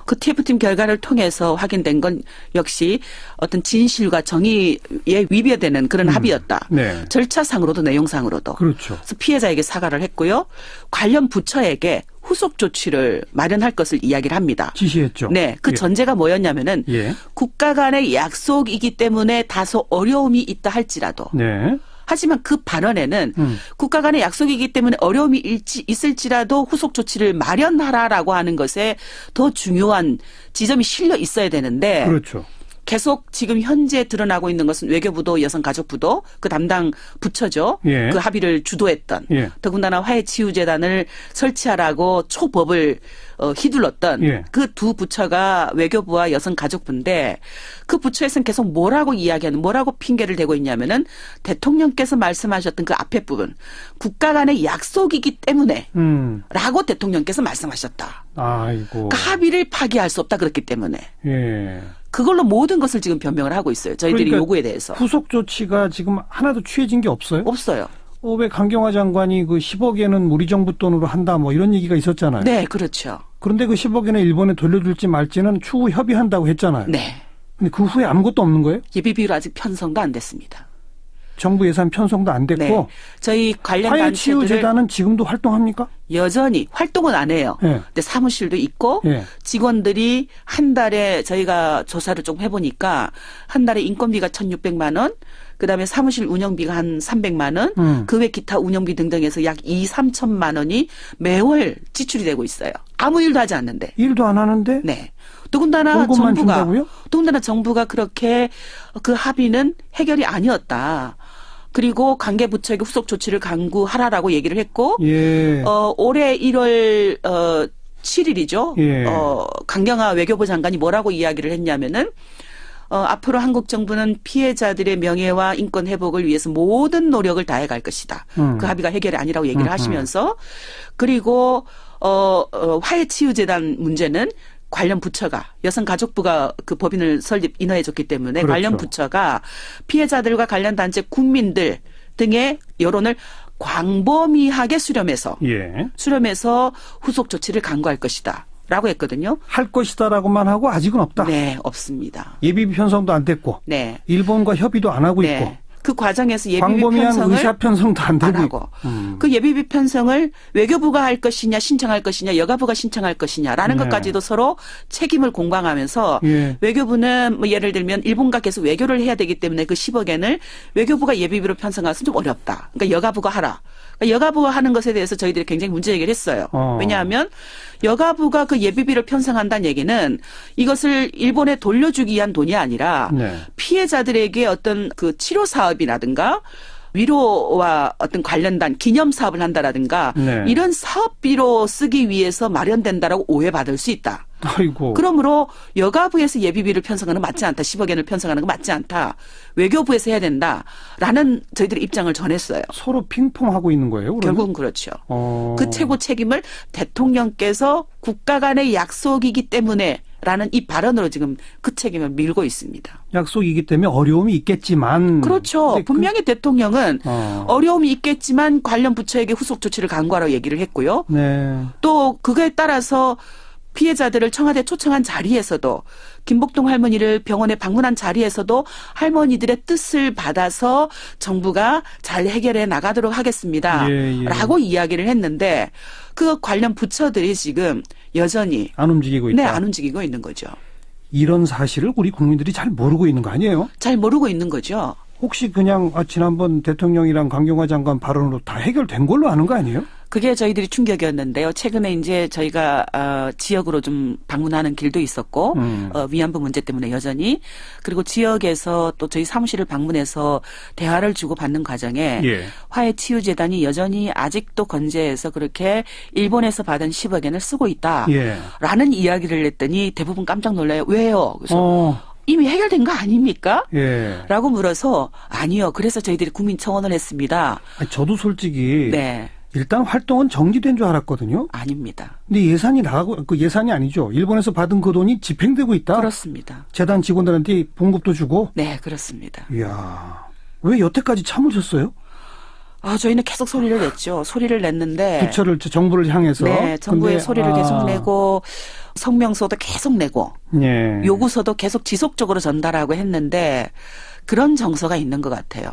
그 TF팀 결과를 통해서 확인된 건 역시 어떤 진실과 정의에 위배되는 그런 합의였다. 절차상으로도 내용상으로도. 그렇죠. 그래서 피해자에게 사과를 했고요. 관련 부처에게 후속 조치를 마련할 것을 이야기를 합니다. 지시했죠. 네. 그 전제가 뭐였냐면은 국가 간의 약속이기 때문에 다소 어려움이 있다 할지라도 하지만 그 발언에는 국가 간의 약속이기 때문에 어려움이 있을지라도 후속 조치를 마련하라라고 하는 것에 더 중요한 지점이 실려 있어야 되는데 그렇죠. 계속 지금 현재 드러나고 있는 것은 외교부도 여성가족부도 그 담당 부처죠. 그 합의를 주도했던 더군다나 화해치유재단을 설치하라고 초법을 휘둘렀던 그 두 부처가 외교부와 여성가족부인데 그 부처에서는 계속 뭐라고 핑계를 대고 있냐면은 대통령께서 말씀하셨던 그 앞에 부분 국가 간의 약속이기 때문에 라고 대통령께서 말씀하셨다. 아이고. 그 합의를 파기할 수 없다 그렇기 때문에. 그걸로 모든 것을 지금 변명을 하고 있어요. 저희들이 그러니까 요구에 대해서. 후속 조치가 지금 하나도 취해진 게 없어요? 없어요. 왜 강경화 장관이 그 10억에는 우리 정부 돈으로 한다 뭐 이런 얘기가 있었잖아요. 네, 그렇죠. 그런데 그 10억에는 일본에 돌려줄지 말지는 추후 협의한다고 했잖아요. 네. 근데 그 후에 아무것도 없는 거예요? 예비비로 아직 편성도 안 됐습니다. 정부 예산 편성도 안 됐고. 네. 저희 관련 화해치유재단은 지금도 활동합니까? 여전히 활동은 안 해요. 근데 사무실도 있고 직원들이 한 달에 저희가 조사를 좀 해보니까 한 달에 인건비가 1,600만 원, 그다음에 사무실 운영비가 한 300만 원, 그 외 기타 운영비 등등해서 약 2,3천만 원이 매월 지출이 되고 있어요. 아무 일도 하지 않는데. 일도 안 하는데? 네. 더군다나 정부가 그렇게 그 합의는 해결이 아니었다. 그리고 관계 부처에게 후속 조치를 강구하라라고 얘기를 했고 올해 1월 7일이죠. 강경화 외교부 장관이 뭐라고 이야기를 했냐면은 앞으로 한국 정부는 피해자들의 명예와 인권 회복을 위해서 모든 노력을 다해갈 것이다. 그 합의가 해결이 아니라고 얘기를 하시면서 그리고 화해치유재단 문제는 관련 부처가 여성가족부가 그 법인을 인허해줬기 때문에 관련 부처가 피해자들과 관련 단체 국민들 등의 여론을 광범위하게 수렴해서 후속 조치를 강구할 것이다. 라고 했거든요. 할 것이다라고만 하고 아직은 없다. 네, 없습니다. 예비비 편성도 안 됐고, 일본과 협의도 안 하고 있고, 그 과정에서 예비비 광범위한 편성을 의사 편성도 안 되고 그 예비비 편성을 외교부가 할 것이냐 신청할 것이냐 여가부가 신청할 것이냐라는 것까지도 서로 책임을 공방하면서 외교부는 뭐 예를 들면 일본과 계속 외교를 해야 되기 때문에 그 10억엔을 외교부가 예비비로 편성하기는 좀 어렵다. 그러니까 여가부가 하라. 그러니까 여가부가 하는 것에 대해서 저희들이 굉장히 문제 제기를 했어요. 왜냐하면 여가부가 그 예비비를 편성한다는 얘기는 이것을 일본에 돌려주기 위한 돈이 아니라 피해자들에게 어떤 그 치료 사업이라든가 위로와 어떤 관련단 기념 사업을 한다라든가 네. 이런 사업비로 쓰기 위해서 마련된다라고 오해받을 수 있다. 아이고. 그러므로 여가부에서 예비비를 편성하는 건 맞지 않다. 10억 원을 편성하는 건 맞지 않다. 외교부에서 해야 된다라는 저희들의 입장을 전했어요. 서로 핑퐁하고 있는 거예요? 그러면? 결국은 그렇죠. 그 최고 책임을 대통령께서 국가 간의 약속이기 때문에 라는 이 발언으로 지금 그 책임을 밀고 있습니다. 약속이기 때문에 어려움이 있겠지만. 그렇죠. 분명히 대통령은 어려움이 있겠지만 관련 부처에게 후속 조치를 강구하라고 얘기를 했고요. 네. 또 그거에 따라서 피해자들을 청와대 초청한 자리에서도 김복동 할머니를 병원에 방문한 자리에서도 할머니들의 뜻을 받아서 정부가 잘 해결해 나가도록 하겠습니다. 예, 예. 라고 이야기를 했는데 그 관련 부처들이 지금 여전히 안 움직이고 있다. 네, 안 움직이고 있는 거죠. 이런 사실을 우리 국민들이 잘 모르고 있는 거 아니에요? 잘 모르고 있는 거죠. 혹시 그냥 지난번 대통령이랑 강경화 장관 발언으로 다 해결된 걸로 아는 거 아니에요? 그게 저희들이 충격이었는데요. 최근에 이제 저희가 지역으로 좀 방문하는 길도 있었고 위안부 문제 때문에 여전히 그리고 지역에서 또 저희 사무실을 방문해서 대화를 주고받는 과정에 예. 화해치유재단이 여전히 아직도 건재해서 그렇게 일본에서 받은 10억 원을 쓰고 있다라는 예. 이야기를 했더니 대부분 깜짝 놀라요. 왜요? 그래서 이미 해결된 거 아닙니까? 예. 라고 물어서 아니요. 그래서 저희들이 국민청원을 했습니다. 저도 솔직히 네. 일단 활동은 정지된 줄 알았거든요. 아닙니다. 근데 예산이 나가고 그 예산이 아니죠. 일본에서 받은 그 돈이 집행되고 있다. 그렇습니다. 재단 직원들한테 봉급도 주고. 네, 그렇습니다. 이야, 왜 여태까지 참으셨어요? 저희는 계속 소리를 냈죠. 소리를 냈는데 부처를 정부를 향해서. 네, 정부의 소리를 계속 내고 성명서도 계속 내고 예. 요구서도 계속 지속적으로 전달하고 했는데 그런 정서가 있는 것 같아요.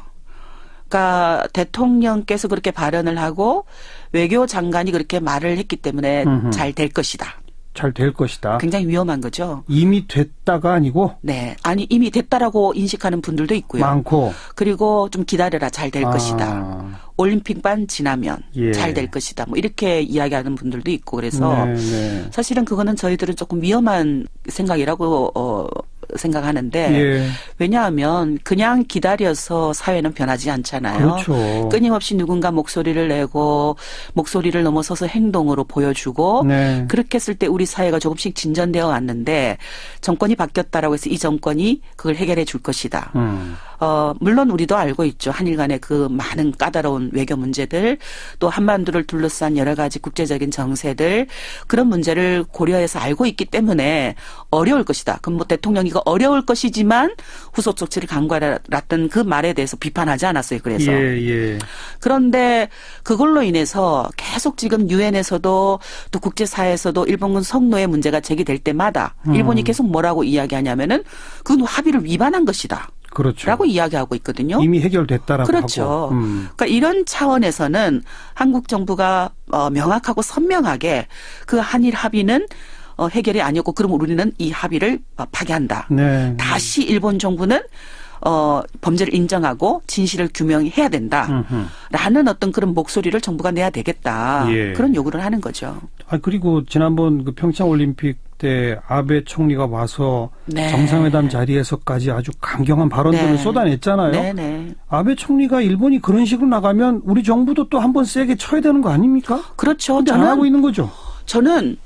그러니까 대통령께서 그렇게 발언을 하고 외교장관이 그렇게 말을 했기 때문에 잘 될 것이다. 잘 될 것이다. 굉장히 위험한 거죠. 이미 됐다가 아니고? 네. 아니 이미 됐다라고 인식하는 분들도 있고요. 많고. 그리고 좀 기다려라. 잘 될 것이다. 올림픽만 지나면 예. 잘 될 것이다. 뭐 이렇게 이야기하는 분들도 있고 그래서 네, 네. 사실은 그거는 저희들은 조금 위험한 생각이라고 생각하는데 예. 왜냐하면 그냥 기다려서 사회는 변하지 않잖아요. 그렇죠. 끊임없이 누군가 목소리를 내고 목소리를 넘어서서 행동으로 보여주고 네. 그렇게 했을 때 우리 사회가 조금씩 진전되어 왔는데 정권이 바뀌었다라고 해서 이 정권이 그걸 해결해 줄 것이다. 물론 우리도 알고 있죠. 한일 간의 그 많은 까다로운 외교 문제들 또 한반도를 둘러싼 여러 가지 국제적인 정세들 그런 문제를 고려해서 알고 있기 때문에 어려울 것이다. 그럼 뭐 대통령이 이거 어려울 것이지만 후속 조치를 강구하라던 그 말에 대해서 비판하지 않았어요. 그래서. 예. 그런데 그걸로 인해서 계속 지금 유엔에서도 또 국제사회에서도 일본군 성노예 문제가 제기될 때마다 일본이 계속 뭐라고 이야기하냐면은 그건 합의를 위반한 것이다. 그렇죠. 라고 이야기하고 있거든요. 이미 해결됐다라고 그렇죠. 하고. 그러니까 이런 차원에서는 한국 정부가 명확하고 선명하게 그 한일 합의는 해결이 아니었고 그럼 우리는 이 합의를 파기한다. 네. 다시 일본 정부는 범죄를 인정하고 진실을 규명해야 된다. 라는 어떤 그런 목소리를 정부가 내야 되겠다. 예. 그런 요구를 하는 거죠. 그리고 지난번 그 평창올림픽 때 아베 총리가 와서 네. 정상회담 자리에서까지 아주 강경한 발언들을 네. 쏟아냈잖아요. 네네. 아베 총리가 일본이 그런 식으로 나가면 우리 정부도 또 한번 세게 쳐야 되는 거 아닙니까? 그렇죠. 근데 안 하고 있는 거죠. 저는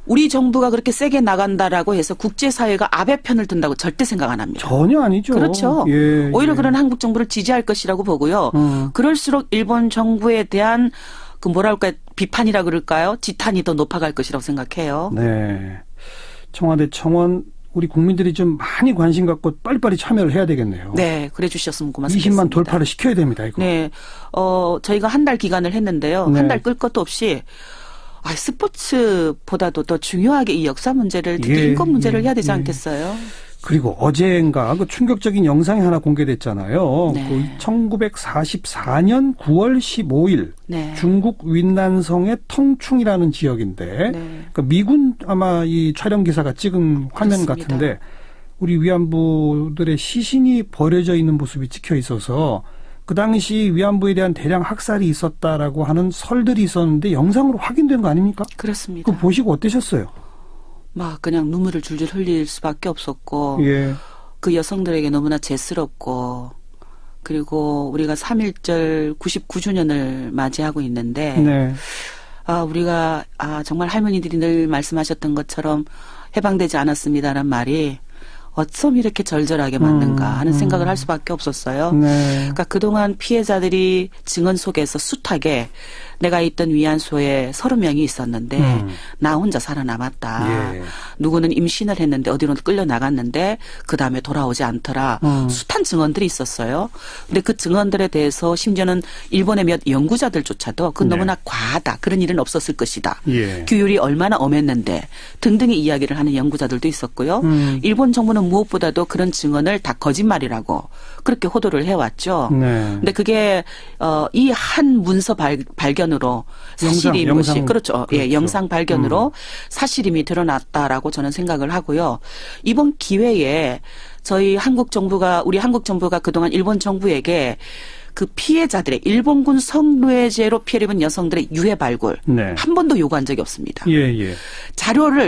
우리 정부가 그렇게 세게 나간다라고 해서 국제사회가 아베 편을 든다고 절대 생각 안 합니다. 전혀 아니죠. 그렇죠. 예, 오히려 그런 한국 정부를 지지할 것이라고 보고요. 그럴수록 일본 정부에 대한 그 뭐랄까 비판이라 그럴까요? 지탄이 더 높아갈 것이라고 생각해요. 네. 청와대 청원 우리 국민들이 좀 많이 관심 갖고 빨리빨리 참여를 해야 되겠네요. 네. 그래 주셨으면 고맙습니다. 20만 돌파를 시켜야 됩니다. 이거. 네. 저희가 한 달 기간을 했는데요. 네. 한 달 끌 것도 없이 스포츠보다도 더 중요하게 이 역사 문제를 특히 인권 문제를 해야 되지 않겠어요? 그리고 어제인가 그 충격적인 영상이 하나 공개됐잖아요. 네. 그 1944년 9월 15일 네. 중국 윈난성의 텅충이라는 지역인데 네. 그러니까 미군 아마 이 촬영 기사가 찍은 화면 그렇습니다. 같은데 우리 위안부들의 시신이 버려져 있는 모습이 찍혀 있어서 그 당시 위안부에 대한 대량 학살이 있었다라고 하는 설들이 있었는데 영상으로 확인된 거 아닙니까? 그렇습니다. 그거 보시고 어떠셨어요? 막 그냥 눈물을 줄줄 흘릴 수밖에 없었고 예. 그 여성들에게 너무나 죄스럽고 그리고 우리가 3.1절 99주년을 맞이하고 있는데 네. 우리가 정말 할머니들이 늘 말씀하셨던 것처럼 해방되지 않았습니다라는 말이 어쩜 이렇게 절절하게 맞는가 하는 생각을 할 수밖에 없었어요. 네. 그러니까 그동안 피해자들이 증언 속에서 숱하게 내가 있던 위안소에 30명이 있었는데 나 혼자 살아남았다. 예. 누구는 임신을 했는데 어디로 끌려나갔는데 그다음에 돌아오지 않더라. 숱한 증언들이 있었어요. 근데 그 증언들에 대해서 심지어는 일본의 몇 연구자들조차도 그건 네. 너무나 과하다. 그런 일은 없었을 것이다. 예. 규율이 얼마나 엄했는데 등등의 이야기를 하는 연구자들도 있었고요. 일본 정부는 무엇보다도 그런 증언을 다 거짓말이라고 그렇게 호도를 해왔죠. 네. 근데 그게 이 한 문서 발견으로 사실인 것이 그렇죠. 예, 영상 발견으로 사실임이 드러났다라고 저는 생각을 하고요. 이번 기회에 우리 한국 정부가 그동안 일본 정부에게 그 피해자들의 일본군 성노예제로 피해를 입은 여성들의 유해 발굴 네. 한 번도 요구한 적이 없습니다. 예, 예.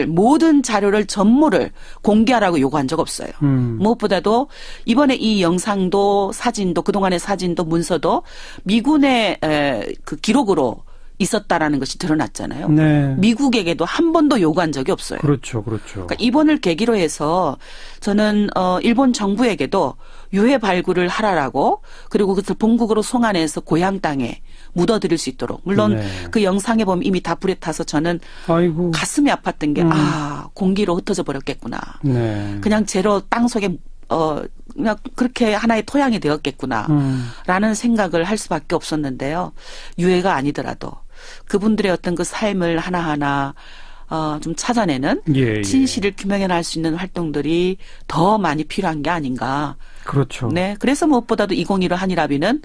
모든 자료를 전무를 공개하라고 요구한 적 없어요. 무엇보다도 이번에 이 영상도 사진도 그동안의 사진도 문서도 미군의 그 기록으로 있었다라는 것이 드러났잖아요. 네. 미국에게도 한 번도 요구한 적이 없어요. 그렇죠. 그러니까 이번을 계기로 해서 저는 일본 정부에게도 유해 발굴을 하라라고 그리고 그것을 본국으로 송환해서 고향 땅에 묻어드릴 수 있도록 물론 네. 그 영상에 보면 이미 다 불에 타서 저는 아이고. 가슴이 아팠던 게 공기로 흩어져 버렸겠구나. 네. 그냥 제로 땅 속에 그냥 그렇게 하나의 토양이 되었겠구나. 라는 생각을 할 수밖에 없었는데요. 유해가 아니더라도 그분들의 어떤 그 삶을 하나하나 좀 찾아내는 예, 예. 진실을 규명해 낼 수 있는 활동들이 더 많이 필요한 게 아닌가. 그렇죠. 네. 그래서 무엇보다도 2015 한일합의는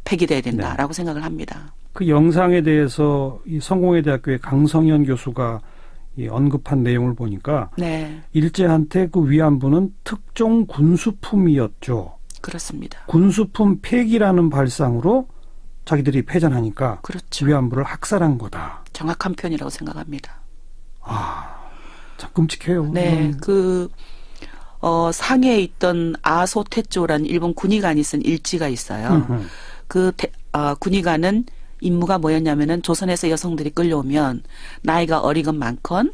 폐기돼야 된다라고 네. 생각을 합니다. 그 영상에 대해서 이 성공회대학교의 강성현 교수가 이 언급한 내용을 보니까 네. 일제한테 그 위안부는 특종 군수품이었죠. 그렇습니다. 군수품 폐기라는 발상으로 자기들이 패전하니까 그렇죠. 위안부를 학살한 거다. 정확한 표현이라고 생각합니다. 참 끔찍해요. 네, 상해에 있던 아소테조라는 일본 군의관이 쓴 일지가 있어요. 군의관은 임무가 뭐였냐면은 조선에서 여성들이 끌려오면 나이가 어리건 많건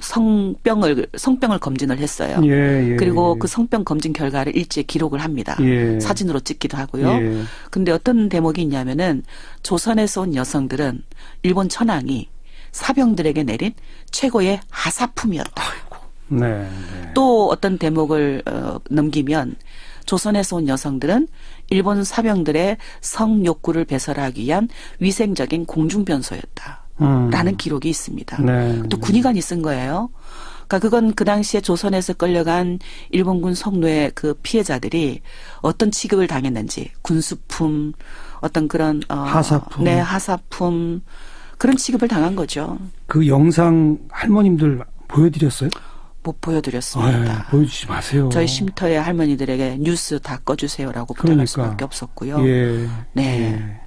성병을 검진을 했어요. 예, 예, 그리고 그 성병 검진 결과를 일지에 기록을 합니다. 예. 사진으로 찍기도 하고요. 예. 근데 어떤 대목이 있냐면은 조선에서 온 여성들은 일본 천황이 사병들에게 내린 최고의 하사품이었다. 아이고. 네, 네. 또 어떤 대목을 넘기면 조선에서 온 여성들은 일본 사병들의 성욕구를 배설하기 위한 위생적인 공중변소였다. 라는 기록이 있습니다. 네. 또 군의관이 쓴 거예요. 그러니까 그건 그 당시에 조선에서 끌려간 일본군 성노예 그 피해자들이 어떤 취급을 당했는지 군수품 어떤 그런 하사품. 네, 하사품 그런 취급을 당한 거죠. 그 영상 할머님들 보여드렸어요? 못 보여드렸습니다. 보여주지 마세요. 저희 쉼터의 할머니들에게 뉴스 다 꺼주세요라고 부탁할 수밖에 없었고요. 예. 네. 예.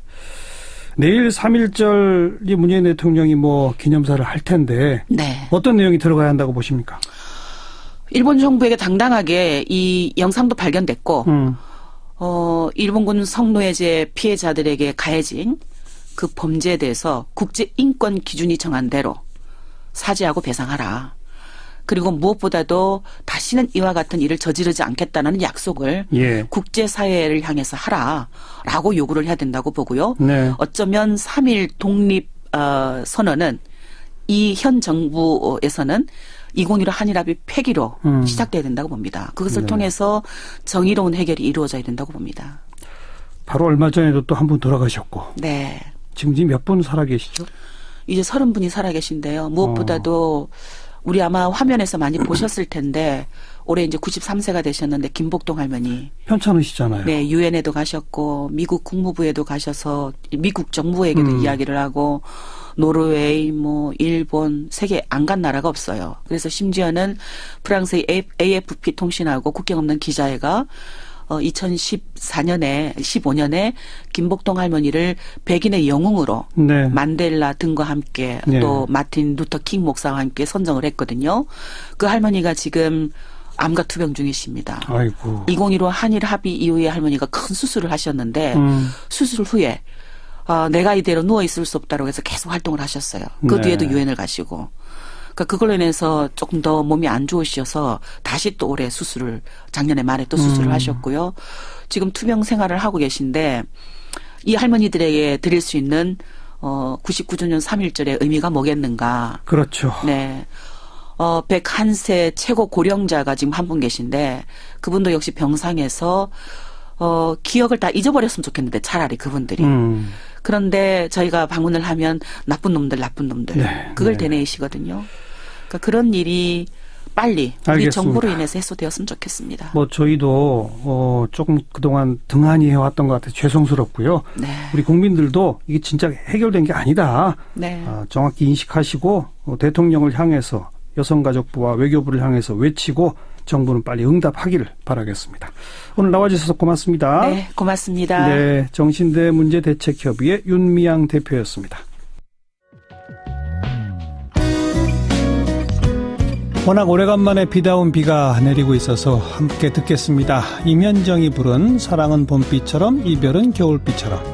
내일 3.1절이 문재인 대통령이 기념사를 할 텐데 네. 어떤 내용이 들어가야 한다고 보십니까? 일본 정부에게 당당하게 이 영상도 발견됐고 일본군 성노예제 피해자들에게 가해진 그 범죄에 대해서 국제인권 기준이 정한 대로 사죄하고 배상하라. 그리고 무엇보다도 다시는 이와 같은 일을 저지르지 않겠다는 약속을 예. 국제사회를 향해서 하라라고 요구를 해야 된다고 보고요. 네. 어쩌면 3.1 독립 선언은 이 현 정부에서는 2015 한일합의 폐기로 시작돼야 된다고 봅니다. 그것을 네. 통해서 정의로운 해결이 이루어져야 된다고 봅니다. 바로 얼마 전에도 또 한 분 돌아가셨고. 네. 지금 몇 분 살아계시죠? 이제 30분이 살아계신데요. 무엇보다도 우리 아마 화면에서 많이 보셨을 텐데 올해 이제 93세가 되셨는데 김복동 할머니. 편찮으시잖아요. 네, 유엔에도 가셨고 미국 국무부에도 가셔서 미국 정부에게도 이야기를 하고 노르웨이, 일본, 세계 안 간 나라가 없어요. 그래서 심지어는 프랑스의 AFP 통신하고 국경 없는 기자회가 2014년에 15년에 김복동 할머니를 백인의 영웅으로 네. 만델라 등과 함께 네. 또 마틴 루터 킹 목사와 함께 선정을 했거든요. 그 할머니가 지금 암과 투병 중이십니다. 아이고. 2015 한일 합의 이후에 할머니가 큰 수술을 하셨는데 수술 후에 내가 이대로 누워 있을 수 없다고 해서 계속 활동을 하셨어요. 그 뒤에도 유엔을 가시고. 그러니까 그걸로 인해서 조금 더 몸이 안 좋으셔서 다시 또 올해 작년에 말에 또 수술을 하셨고요. 지금 투병 생활을 하고 계신데 이 할머니들에게 드릴 수 있는 99주년 3.1절의 의미가 뭐겠는가. 그렇죠. 네. 101세 최고 고령자가 지금 한 분 계신데 그분도 역시 병상에서 기억을 다 잊어버렸으면 좋겠는데 차라리 그분들이. 그런데 저희가 방문을 하면 나쁜 놈들 네. 그걸 되뇌이시거든요. 그러니까 그런 일이 빨리 우리 정부로 인해서 해소되었으면 좋겠습니다. 뭐 저희도 조금 그동안 등한히 해왔던 것 같아서 죄송스럽고요. 네. 우리 국민들도 이게 진짜 해결된 게 아니다. 네. 정확히 인식하시고 대통령을 향해서 여성가족부와 외교부를 향해서 외치고 정부는 빨리 응답하기를 바라겠습니다. 오늘 나와주셔서 고맙습니다. 네, 고맙습니다. 네, 정신대 문제대책협의회 윤미향 대표였습니다. 워낙 오래간만에 비다운 비가 내리고 있어서 함께 듣겠습니다. 임현정이 부른 사랑은 봄비처럼 이별은 겨울비처럼.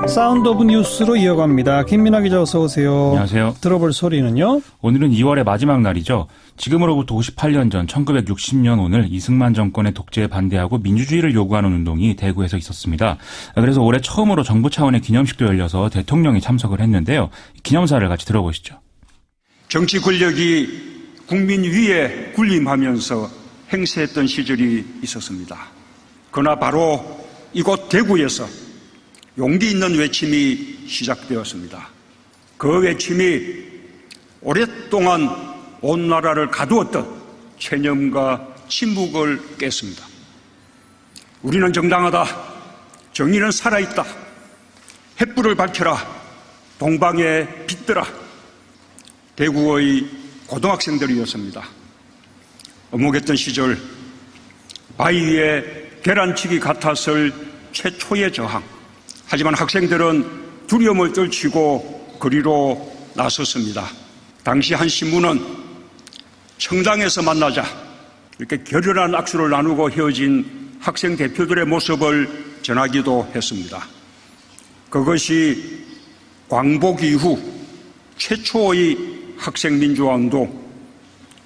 사운드 오브 뉴스로 이어갑니다. 김민하 기자 어서 오세요. 안녕하세요. 들어볼 소리는요? 오늘은 2월의 마지막 날이죠. 지금으로부터 58년 전 1960년 오늘 이승만 정권의 독재에 반대하고 민주주의를 요구하는 운동이 대구에서 있었습니다. 그래서 올해 처음으로 정부 차원의 기념식도 열려서 대통령이 참석을 했는데요. 기념사를 같이 들어보시죠. 정치 권력이 국민 위에 군림하면서 행세했던 시절이 있었습니다. 그러나 바로 이곳 대구에서 용기 있는 외침이 시작되었습니다. 그 외침이 오랫동안 온 나라를 가두었던 체념과 침묵을 깼습니다. 우리는 정당하다. 정의는 살아있다. 횃불을 밝혀라. 동방에 빛들아. 대구의 고등학생들이었습니다. 어묵했던 시절 바위 위에 계란치기 같았을 최초의 저항. 하지만 학생들은 두려움을 떨치고 거리로 나섰습니다. 당시 한 신문은 청당에서 만나자 이렇게 결연한 악수를 나누고 헤어진 학생 대표들의 모습을 전하기도 했습니다. 그것이 광복 이후 최초의 학생민주화운동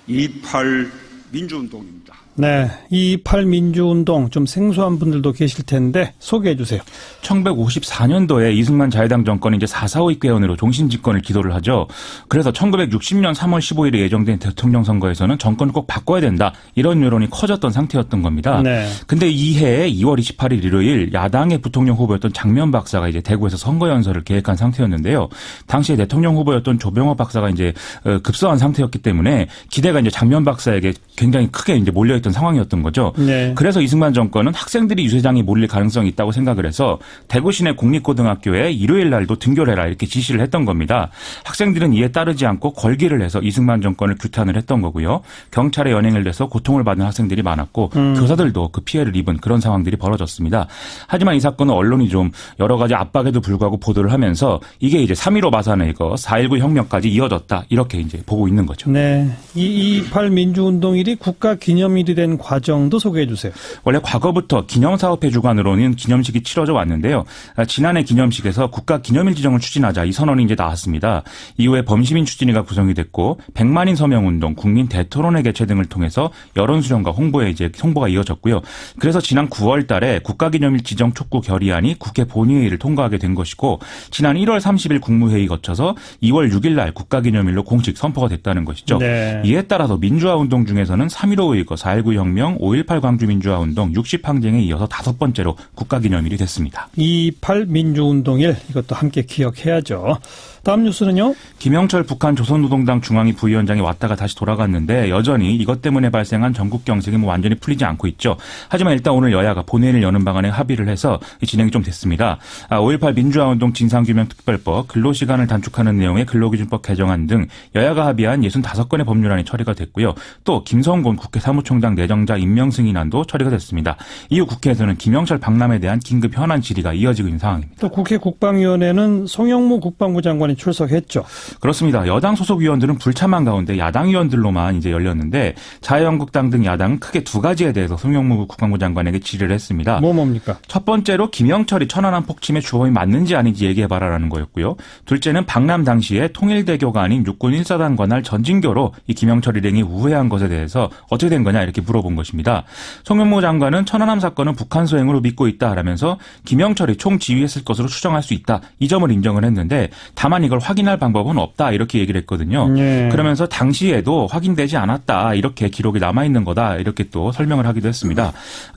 2.8 민주운동입니다. 네, 2.8 민주운동 좀 생소한 분들도 계실 텐데 소개해 주세요. 1954년도에 이승만 자유당 정권이 이제 4.4.5 꾀원으로 종신집권을 기도를 하죠. 그래서 1960년 3월 15일에 예정된 대통령 선거에서는 정권을 꼭 바꿔야 된다. 이런 여론이 커졌던 상태였던 겁니다. 네. 근데 이해 2월 28일 일요일 야당의 부통령 후보였던 장면 박사가 이제 대구에서 선거 연설을 계획한 상태였는데요. 당시에 대통령 후보였던 조병호 박사가 이제 급서한 상태였기 때문에 기대가 이제 장면 박사에게 굉장히 크게 이제 몰려있던 상황이었던 거죠. 네. 그래서 이승만 정권은 학생들이 유세장에 몰릴 가능성이 있다고 생각을 해서 대구 시내 공립고등학교에 일요일 날도 등교를 해라 이렇게 지시를 했던 겁니다. 학생들은 이에 따르지 않고 걸기를 해서 이승만 정권을 규탄을 했던 거고요. 경찰에 연행을 돼서 고통을 받은 학생들이 많았고 교사들도 그 피해를 입은 그런 상황들이 벌어졌습니다. 하지만 이 사건은 언론이 좀 여러 가지 압박에도 불구하고 보도를 하면서 이게 이제 3.15 마산에 이거 4.19 혁명까지 이어졌다 이렇게 이제 보고 있는 거죠. 네, 2.8 민주운동일이 국가기념일이 된 과정도 소개해 주세요. 원래 과거부터 기념사업회 주관으로는 기념식이 치러져 왔는데요. 지난해 기념식에서 국가기념일 지정을 추진하자 이 선언이 이제 나왔습니다. 이후에 범시민 추진위가 구성이 됐고 100만인 서명운동, 국민 대토론회 개최 등을 통해서 여론 수렴과 홍보가 이어졌고요. 그래서 지난 9월 달에 국가기념일 지정 촉구 결의안이 국회 본회의를 통과하게 된 것이고 지난 1월 30일 국무회의 거쳐서 2월 6일 날 국가기념일로 공식 선포가 됐다는 것이죠. 네. 이에 따라서 민주화운동 중에서는 3.15 의거, 4.19 혁명, 5.18 광주민주화운동, 60항쟁에 이어서 5번째로 국가기념일이 됐습니다. 2.8 민주운동일 이것도 함께 기억해야죠. 다음 뉴스는요? 김영철 북한 조선노동당 중앙위 부위원장이 왔다가 다시 돌아갔는데 여전히 이것 때문에 발생한 전국 경색이 완전히 풀리지 않고 있죠. 하지만 일단 오늘 여야가 본회의를 여는 방안에 합의를 해서 진행이 좀 됐습니다. 5.18 민주화운동 진상규명특별법, 근로시간을 단축하는 내용의 근로기준법 개정안 등 여야가 합의한 65건의 법률안이 처리가 됐고요. 또 김성곤 국회 사무총장 내정자 임명 승인안도 처리가 됐습니다. 이후 국회에서는 김영철 박람회에 대한 긴급 현안 질의가 이어지고 있는 상황입니다. 또 국회 국방위원회는 송영무 국방부 장관의 장관이 출석했죠. 그렇습니다. 여당 소속 위원들은 불참한 가운데 야당 위원들로만 이제 열렸는데 자유한국당 등 야당은 크게 두 가지에 대해서 송영무 국방부 장관에게 질의를 했습니다. 뭡니까? 첫 번째로 김영철이 천안함 폭침의 주범이 맞는지 아닌지 얘기해봐라라는 거였고요. 둘째는 방남 당시에 통일대교가 아닌 육군 1사단 관할 전진교로 이 김영철 일행이 우회한 것에 대해서 어떻게 된 거냐 이렇게 물어본 것입니다. 송영무 장관은 천안함 사건은 북한 소행으로 믿고 있다라면서 김영철이 총지휘했을 것으로 추정할 수 있다. 이 점을 인정을 했는데 다만 이걸 확인할 방법은 없다 이렇게 얘기를 했거든요. 그러면서 당시에도 확인되지 않았다 이렇게 기록이 남아있는 거다 이렇게 또 설명을 하기도 했습니다.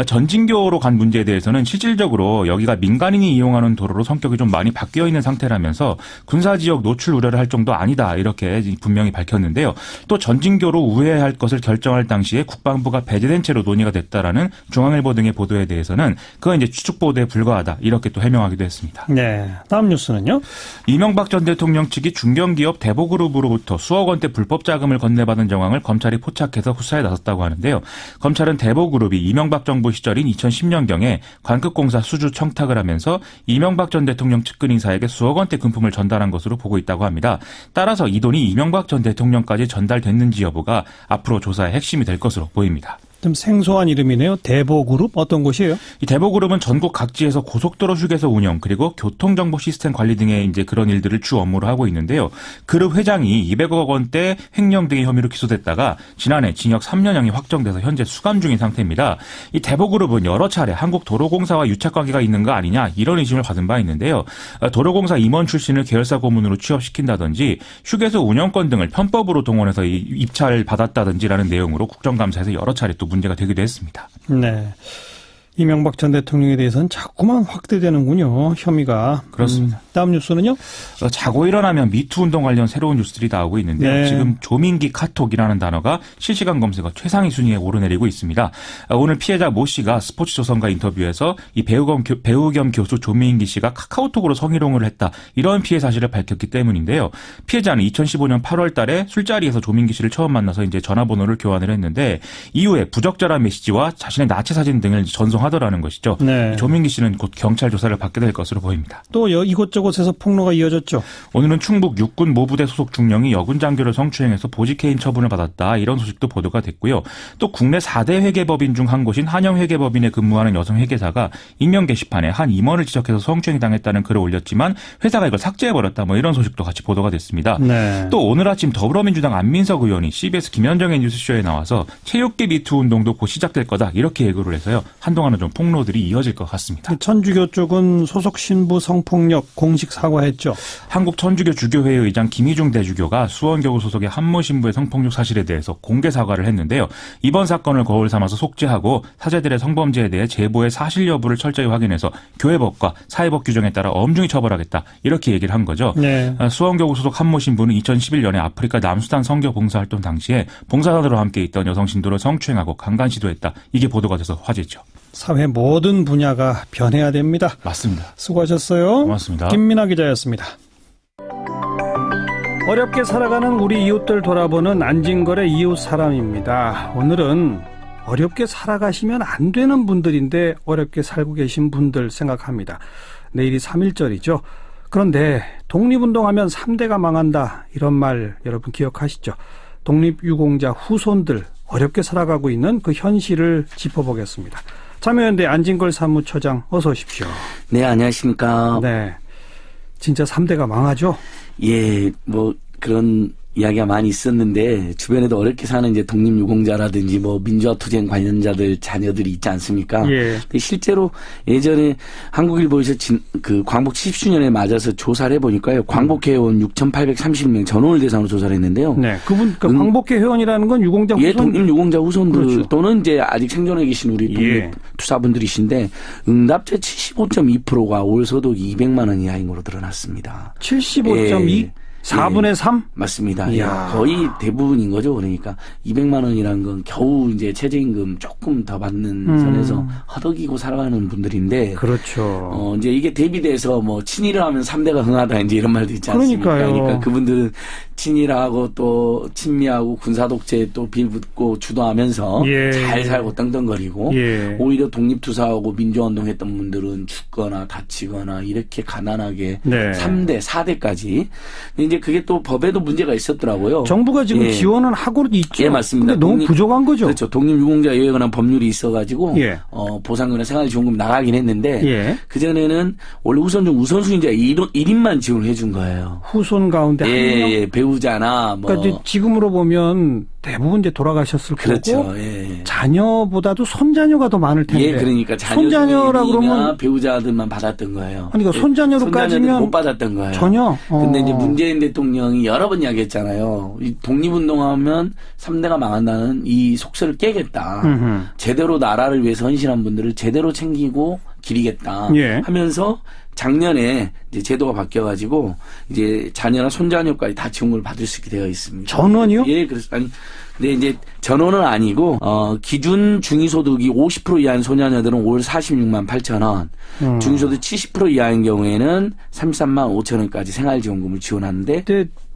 전진교로 간 문제에 대해서는 실질적으로 여기가 민간인이 이용하는 도로로 성격이 좀 많이 바뀌어 있는 상태라면서 군사지역 노출 우려를 할 정도 아니다 이렇게 분명히 밝혔는데요. 또 전진교로 우회할 것을 결정할 당시에 국방부가 배제된 채로 논의가 됐다라는 중앙일보 등의 보도에 대해서는 그건 이제 추측 보도에 불과하다 이렇게 또 해명하기도 했습니다. 네, 다음 뉴스는요. 이명박 전 대통령 측이 중견기업 대보그룹으로부터 수억 원대 불법 자금을 건네받은 정황을 검찰이 포착해서 수사에 나섰다고 하는데요. 검찰은 대보그룹이 이명박 정부 시절인 2010년경에 관급공사 수주 청탁을 하면서 이명박 전 대통령 측근 인사에게 수억 원대 금품을 전달한 것으로 보고 있다고 합니다. 따라서 이 돈이 이명박 전 대통령까지 전달됐는지 여부가 앞으로 조사의 핵심이 될 것으로 보입니다. 좀 생소한 이름이네요. 대보그룹 어떤 곳이에요? 이 대보그룹은 전국 각지에서 고속도로 휴게소 운영 그리고 교통정보 시스템 관리 등의 이제 그런 일들을 주 업무로 하고 있는데요. 그룹 회장이 200억 원대 횡령 등의 혐의로 기소됐다가 지난해 징역 3년형이 확정돼서 현재 수감 중인 상태입니다. 이 대보그룹은 여러 차례 한국도로공사와 유착 관계가 있는 거 아니냐 이런 의심을 받은 바 있는데요. 도로공사 임원 출신을 계열사 고문으로 취업시킨다든지 휴게소 운영권 등을 편법으로 동원해서 입찰 받았다든지라는 내용으로 국정감사에서 여러 차례 또 문제가 되기도 했습니다. 네. 이명박 전 대통령에 대해서는 자꾸만 확대되는군요. 혐의가. 그렇습니다. 다음 뉴스는요? 자고 일어나면 미투 운동 관련 새로운 뉴스들이 나오고 있는데요. 네. 지금 조민기 카톡이라는 단어가 실시간 검색어 최상위 순위에 오르내리고 있습니다. 오늘 피해자 모 씨가 스포츠조선과 인터뷰에서 이 배우 겸 교수 조민기 씨가 카카오톡으로 성희롱을 했다. 이런 피해 사실을 밝혔기 때문인데요. 피해자는 2015년 8월 달에 술자리에서 조민기 씨를 처음 만나서 이제 전화번호를 교환을 했는데 이후에 부적절한 메시지와 자신의 나체 사진 등을 전송하더라는 것이죠. 네. 조민기 씨는 곧 경찰 조사를 받게 될 것으로 보입니다. 또 이곳저곳에서 폭로가 이어졌죠. 오늘은 충북 육군 모부대 소속 중령이 여군 장교를 성추행해서 보직해임 처분을 받았다. 이런 소식도 보도가 됐고요. 또 국내 4대 회계법인 중 한 곳인 한영회계법인에 근무하는 여성 회계사가 익명 게시판에 한 임원을 지적해서 성추행 당했다는 글을 올렸지만 회사가 이걸 삭제해버렸다. 뭐 이런 소식도 같이 보도가 됐습니다. 네. 또 오늘 아침 더불어민주당 안민석 의원이 CBS 김현정의 뉴스쇼에 나와서 체육계 미투 운동도 곧 시작될 거다. 이렇게 예고를 해서요. 한동안은 좀 폭로들이 이어질 것 같습니다. 천주교 쪽은 소속 신부 성폭력 공식 사과했죠. 한국 천주교 주교회의 의장 김희중 대주교가 수원교구 소속의 한모 신부의 성폭력 사실에 대해서 공개 사과를 했는데요. 이번 사건을 거울 삼아서 속죄하고 사제들의 성범죄에 대해 제보의 사실 여부를 철저히 확인해서 교회법과 사회법 규정에 따라 엄중히 처벌하겠다. 이렇게 얘기를 한 거죠. 네. 수원교구 소속 한모 신부는 2011년에 아프리카 남수단 선교 봉사활동 당시에 봉사단으로 함께 있던 여성 신도를 성추행하고 강간 시도했다. 이게 보도가 돼서 화제죠. 사회 모든 분야가 변해야 됩니다. 맞습니다. 수고하셨어요. 고맙습니다. 김민아 기자였습니다. 어렵게 살아가는 우리 이웃들 돌아보는 안진걸의 이웃 사람입니다. 오늘은 어렵게 살아가시면 안 되는 분들인데 어렵게 살고 계신 분들 생각합니다. 내일이 3.1절이죠. 그런데 독립운동하면 3대가 망한다. 이런 말 여러분 기억하시죠? 독립유공자 후손들 어렵게 살아가고 있는 그 현실을 짚어보겠습니다. 참여연대 안진걸 사무처장 어서 오십시오. 네, 안녕하십니까. 네, 진짜 3대가 망하죠? 예, 뭐 그런 이야기가 많이 있었는데 주변에도 어렵게 사는 이제 독립유공자라든지 뭐 민주화투쟁 관련자들 자녀들이 있지 않습니까? 예. 근데 실제로 예전에 한국일보에서 그 광복 70주년에 맞아서 조사를 해보니까요. 광복해온 6,830명 전원을 대상으로 조사를 했는데요. 네, 그분 광복회 회원이라는 건 유공자 후손. 예, 독립유공자 후손들 그렇죠. 또는 이제 아직 생존해 계신 우리 독립투사분들이신데 응답자 75.2%가 올 소득이 200만 원 이하인 걸로 드러났습니다. 75.2? 4분의 3? 맞습니다. 거의 대부분인 거죠. 그러니까 200만 원이라는 건 겨우 이제 최저임금 조금 더 받는 선에서 허덕이고 살아가는 분들인데. 그렇죠. 이제 이게 대비돼서 뭐 친일을 하면 3대가 흥하다 이제 이런 말도 있지 않습니까? 그러니까요. 그러니까 그분들은 친일하고 또 친미하고 군사독재 또 빌붙고 주도하면서 예. 잘 살고 떵떵거리고 예. 오히려 독립투사하고 민주화운동했던 분들은 죽거나 다치거나 이렇게 가난하게 네. 3대, 4대까지. 이제 그게 또 법에도 문제가 있었더라고요. 정부가 지금 예. 지원은 하고 있죠. 예, 맞습니다. 근데 너무 부족한 거죠. 그렇죠. 독립유공자유예에 관한 법률이 있어가지고 예. 보상금이나 생활지원금 나가긴 했는데 예. 그전에는 원래 우선순위자 1인만 지원을 해준 거예요. 후손 가운데 한 명? 예, 배우자나 뭐. 그러니까 지금으로 보면 대부분 이제 돌아가셨을 그렇죠. 거고 예. 자녀보다도 손자녀가 더 많을 텐데. 예, 그러니까 손자녀라 그러면 배우자들만 받았던 거예요. 그러니까 손자녀로 따지면 못 받았던 거예요. 전혀. 근데 이제 문재인 대통령이 여러 번 이야기했잖아요. 이 독립운동하면 3대가 망한다는 이 속설을 깨겠다. 제대로 나라를 위해서 헌신한 분들을 제대로 챙기고 기리겠다. 예. 하면서 작년에 이제 제도가 바뀌어가지고 이제 자녀나 손자녀까지 다 지원금을 받을 수 있게 되어 있습니다. 전원이요? 예, 그래서 아니. 근데 이제 전원은 아니고 기준 중위소득이 50% 이하인 소녀녀들은 올 46만 8천 원, 중위소득 70% 이하인 경우에는 33만 5천 원까지 생활지원금을 지원하는데.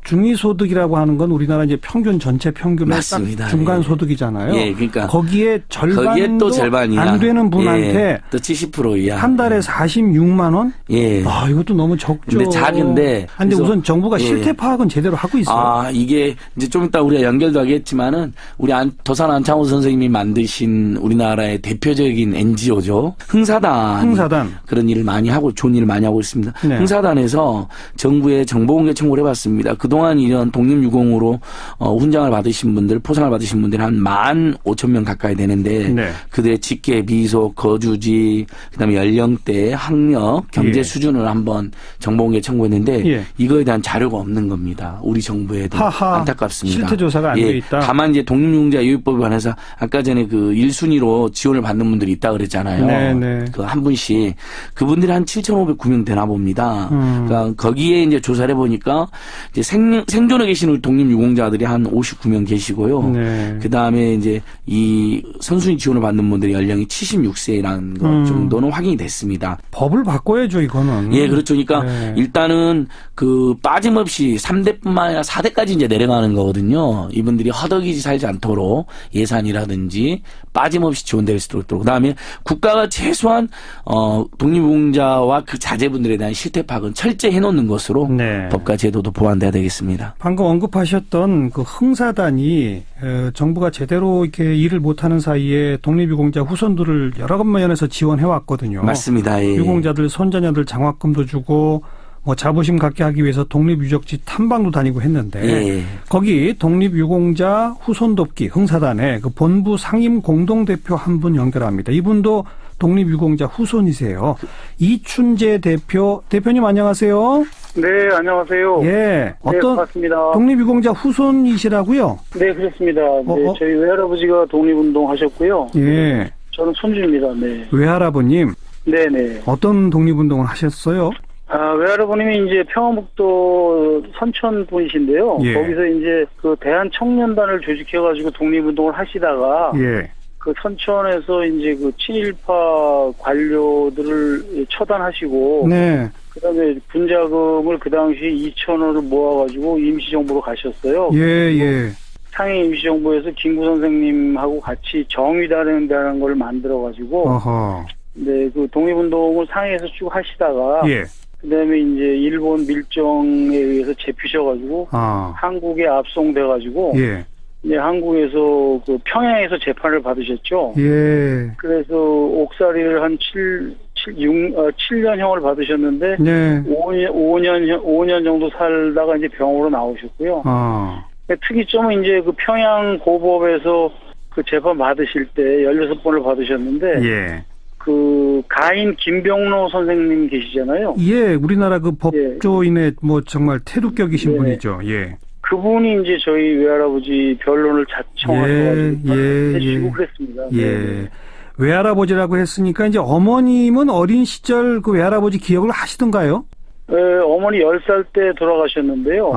중위소득이라고 하는 건 우리나라 이제 평균 전체 평균의 딱 중간 소득이잖아요. 예, 그러니까 거기에 절반도 또 절반이야. 안 되는 분한테 예, 또 70% 이하. 한 달에 46만 원? 예. 아, 이것도 너무 적죠. 근데 작은데. 근데 우선 정부가 실태 파악은 제대로 하고 있어요. 아, 이게 이제 좀 이따 우리가 연결도 하겠지만은 우리 도산 안창호 선생님이 만드신 우리나라의 대표적인 NGO죠. 흥사단. 그런 일을 많이 하고 좋은 일을 많이 하고 있습니다. 네. 흥사단에서 정부에 정보공개 청구를 해봤습니다. 그동안 이런 독립유공으로 훈장을 받으신 분들, 포상을 받으신 분들이 한 15,000명 가까이 되는데 네. 그들의 직계, 비속, 거주지, 그다음에 연령대, 학력, 경제 수준을 한번 정보공개 청구했는데 이거에 대한 자료가 없는 겁니다. 우리 정부에도 안타깝습니다. 실태 조사가 안 돼 있다. 다만 이제 독립유공자유예법에 관해서 아까 전에 그 1순위로 지원을 받는 분들이 있다 그랬잖아요. 네네. 그 한 분씩 그분들이 한 7,509명 되나 봅니다. 그러니까 거기에 이제 조사를 해보니까 이제 생존에 계신 우리 독립유공자들이 한 59명 계시고요. 네. 그 다음에 이제 이 선순위 지원을 받는 분들의 연령이 76세라는 것 정도는 확인이 됐습니다. 법을 바꿔야죠, 이거는. 예, 그렇죠. 그러니까 일단은 그 빠짐없이 3대뿐만 아니라 4대까지 이제 내려가는 거거든요. 이분들이 허덕이지 살지 않도록 예산이라든지 빠짐없이 지원될 수 있도록. 그다음에 국가가 최소한 독립유공자와 그 자제분들에 대한 실태 파악은 철저히 해놓는 것으로 법과 제도도 보완돼야 되겠습니다. 방금 언급하셨던 그 흥사단이 정부가 제대로 이렇게 일을 못하는 사이에 독립유공자 후손들을 여러 면에서 지원해왔거든요. 맞습니다. 예. 유공자들 손자녀들 장학금도 주고 뭐 자부심 갖게 하기 위해서 독립유적지 탐방도 다니고 했는데 거기 독립유공자 후손 돕기 흥사단의 그 본부 상임 공동대표 한 분 연결합니다. 이분도 독립유공자 후손이세요. 이춘재 대표님 안녕하세요. 네, 안녕하세요. 예. 어떤 반갑습니다. 독립유공자 후손이시라고요? 네, 그렇습니다. 네, 저희 외할아버지가 독립운동 하셨고요. 예. 저는 손주입니다. 네. 외할아버님? 네네. 어떤 독립운동을 하셨어요? 외할아버님이 이제 평화북도 선천 분이신데요. 거기서 이제 그 대한청년단을 조직해가지고 독립운동을 하시다가 그 선천에서 이제 그 친일파 관료들을 처단하시고 그다음에 분자금을 그 당시 2,000원을 모아가지고 임시정부로 가셨어요. 상해 임시정부에서 김구 선생님하고 같이 정의단이라는 걸 만들어가지고 네, 그 독립운동을 상해에서 쭉 하시다가 그다음에 이제 일본 밀정에 의해서 잡히셔가지고 한국에 압송돼가지고 이제 한국에서 그 평양에서 재판을 받으셨죠. 그래서 옥살이를 한 7년형을 받으셨는데 5년 정도 살다가 이제 병으로 나오셨고요. 특이점은 이제 그 평양 고법에서 그 재판 받으실 때 16번을 받으셨는데 그 가인 김병로 선생님 계시잖아요. 우리나라 그 법조인의 뭐 정말 태루격이신 분이죠. 그분이 이제 저희 외할아버지 변론을 자청하셔가지고 해주시고 그랬습니다. 외할아버지라고 했으니까 이제 어머님은 어린 시절 그 외할아버지 기억을 하시던가요? 네, 어머니 10살 때 돌아가셨는데요.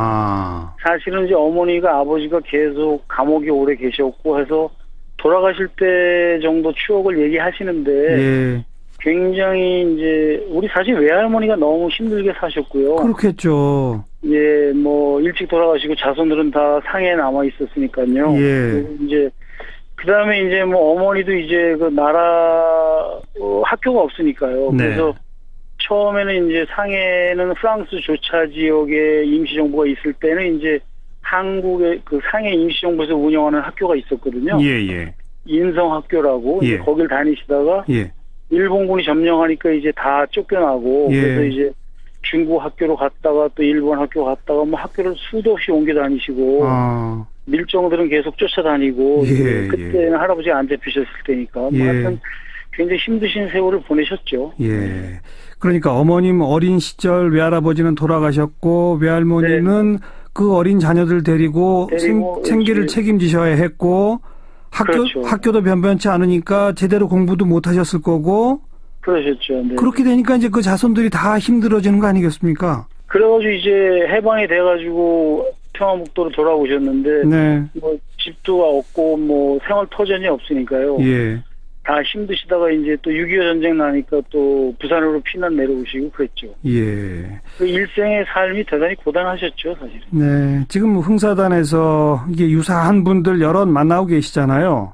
사실은 이제 어머니가 아버지가 계속 감옥에 오래 계셨고 해서 돌아가실 때 정도 추억을 얘기하시는데 굉장히 이제 우리 사실 외할머니가 너무 힘들게 사셨고요. 그렇겠죠. 예, 뭐 일찍 돌아가시고 자손들은 다 상해에 남아 있었으니까요. 예. 이제 그다음에 이제 뭐 어머니도 이제 그 나라 학교가 없으니까요. 네. 그래서 처음에는 이제 상해는 프랑스 조차 지역에 임시정부가 있을 때는 이제 한국의 그 상해 임시정부에서 운영하는 학교가 있었거든요. 예. 인성학교라고 예. 이제 거길 다니시다가 예. 일본군이 점령하니까 이제 다 쫓겨나고 예. 그래서 이제 중국 학교로 갔다가 또 일본 학교 갔다가 뭐 학교를 수도 없이 옮겨 다니시고 밀정들은 계속 쫓아다니고 예. 그때는 할아버지가 안 잡히셨을 때니까 뭐 하여튼 굉장히 힘드신 세월을 보내셨죠. 예. 그러니까 어머님 어린 시절 외할아버지는 돌아가셨고 외할머니는 그 어린 자녀들 데리고 생계를 책임지셔야 했고 학교도 변변치 않으니까 제대로 공부도 못 하셨을 거고 그러셨죠. 네. 그렇게 되니까 이제 그 자손들이 다 힘들어지는 거 아니겠습니까? 그래가지고 이제 해방이 돼가지고 평화북도로 돌아오셨는데 네. 뭐 집도 없고 뭐 생활 터전이 없으니까요. 예. 다 힘드시다가 이제 또 6.25 전쟁 나니까 또 부산으로 피난 내려오시고 그랬죠. 예. 그 일생의 삶이 대단히 고단하셨죠, 사실은. 네. 지금 흥사단에서 이게 유사한 분들 여럿 만나고 계시잖아요.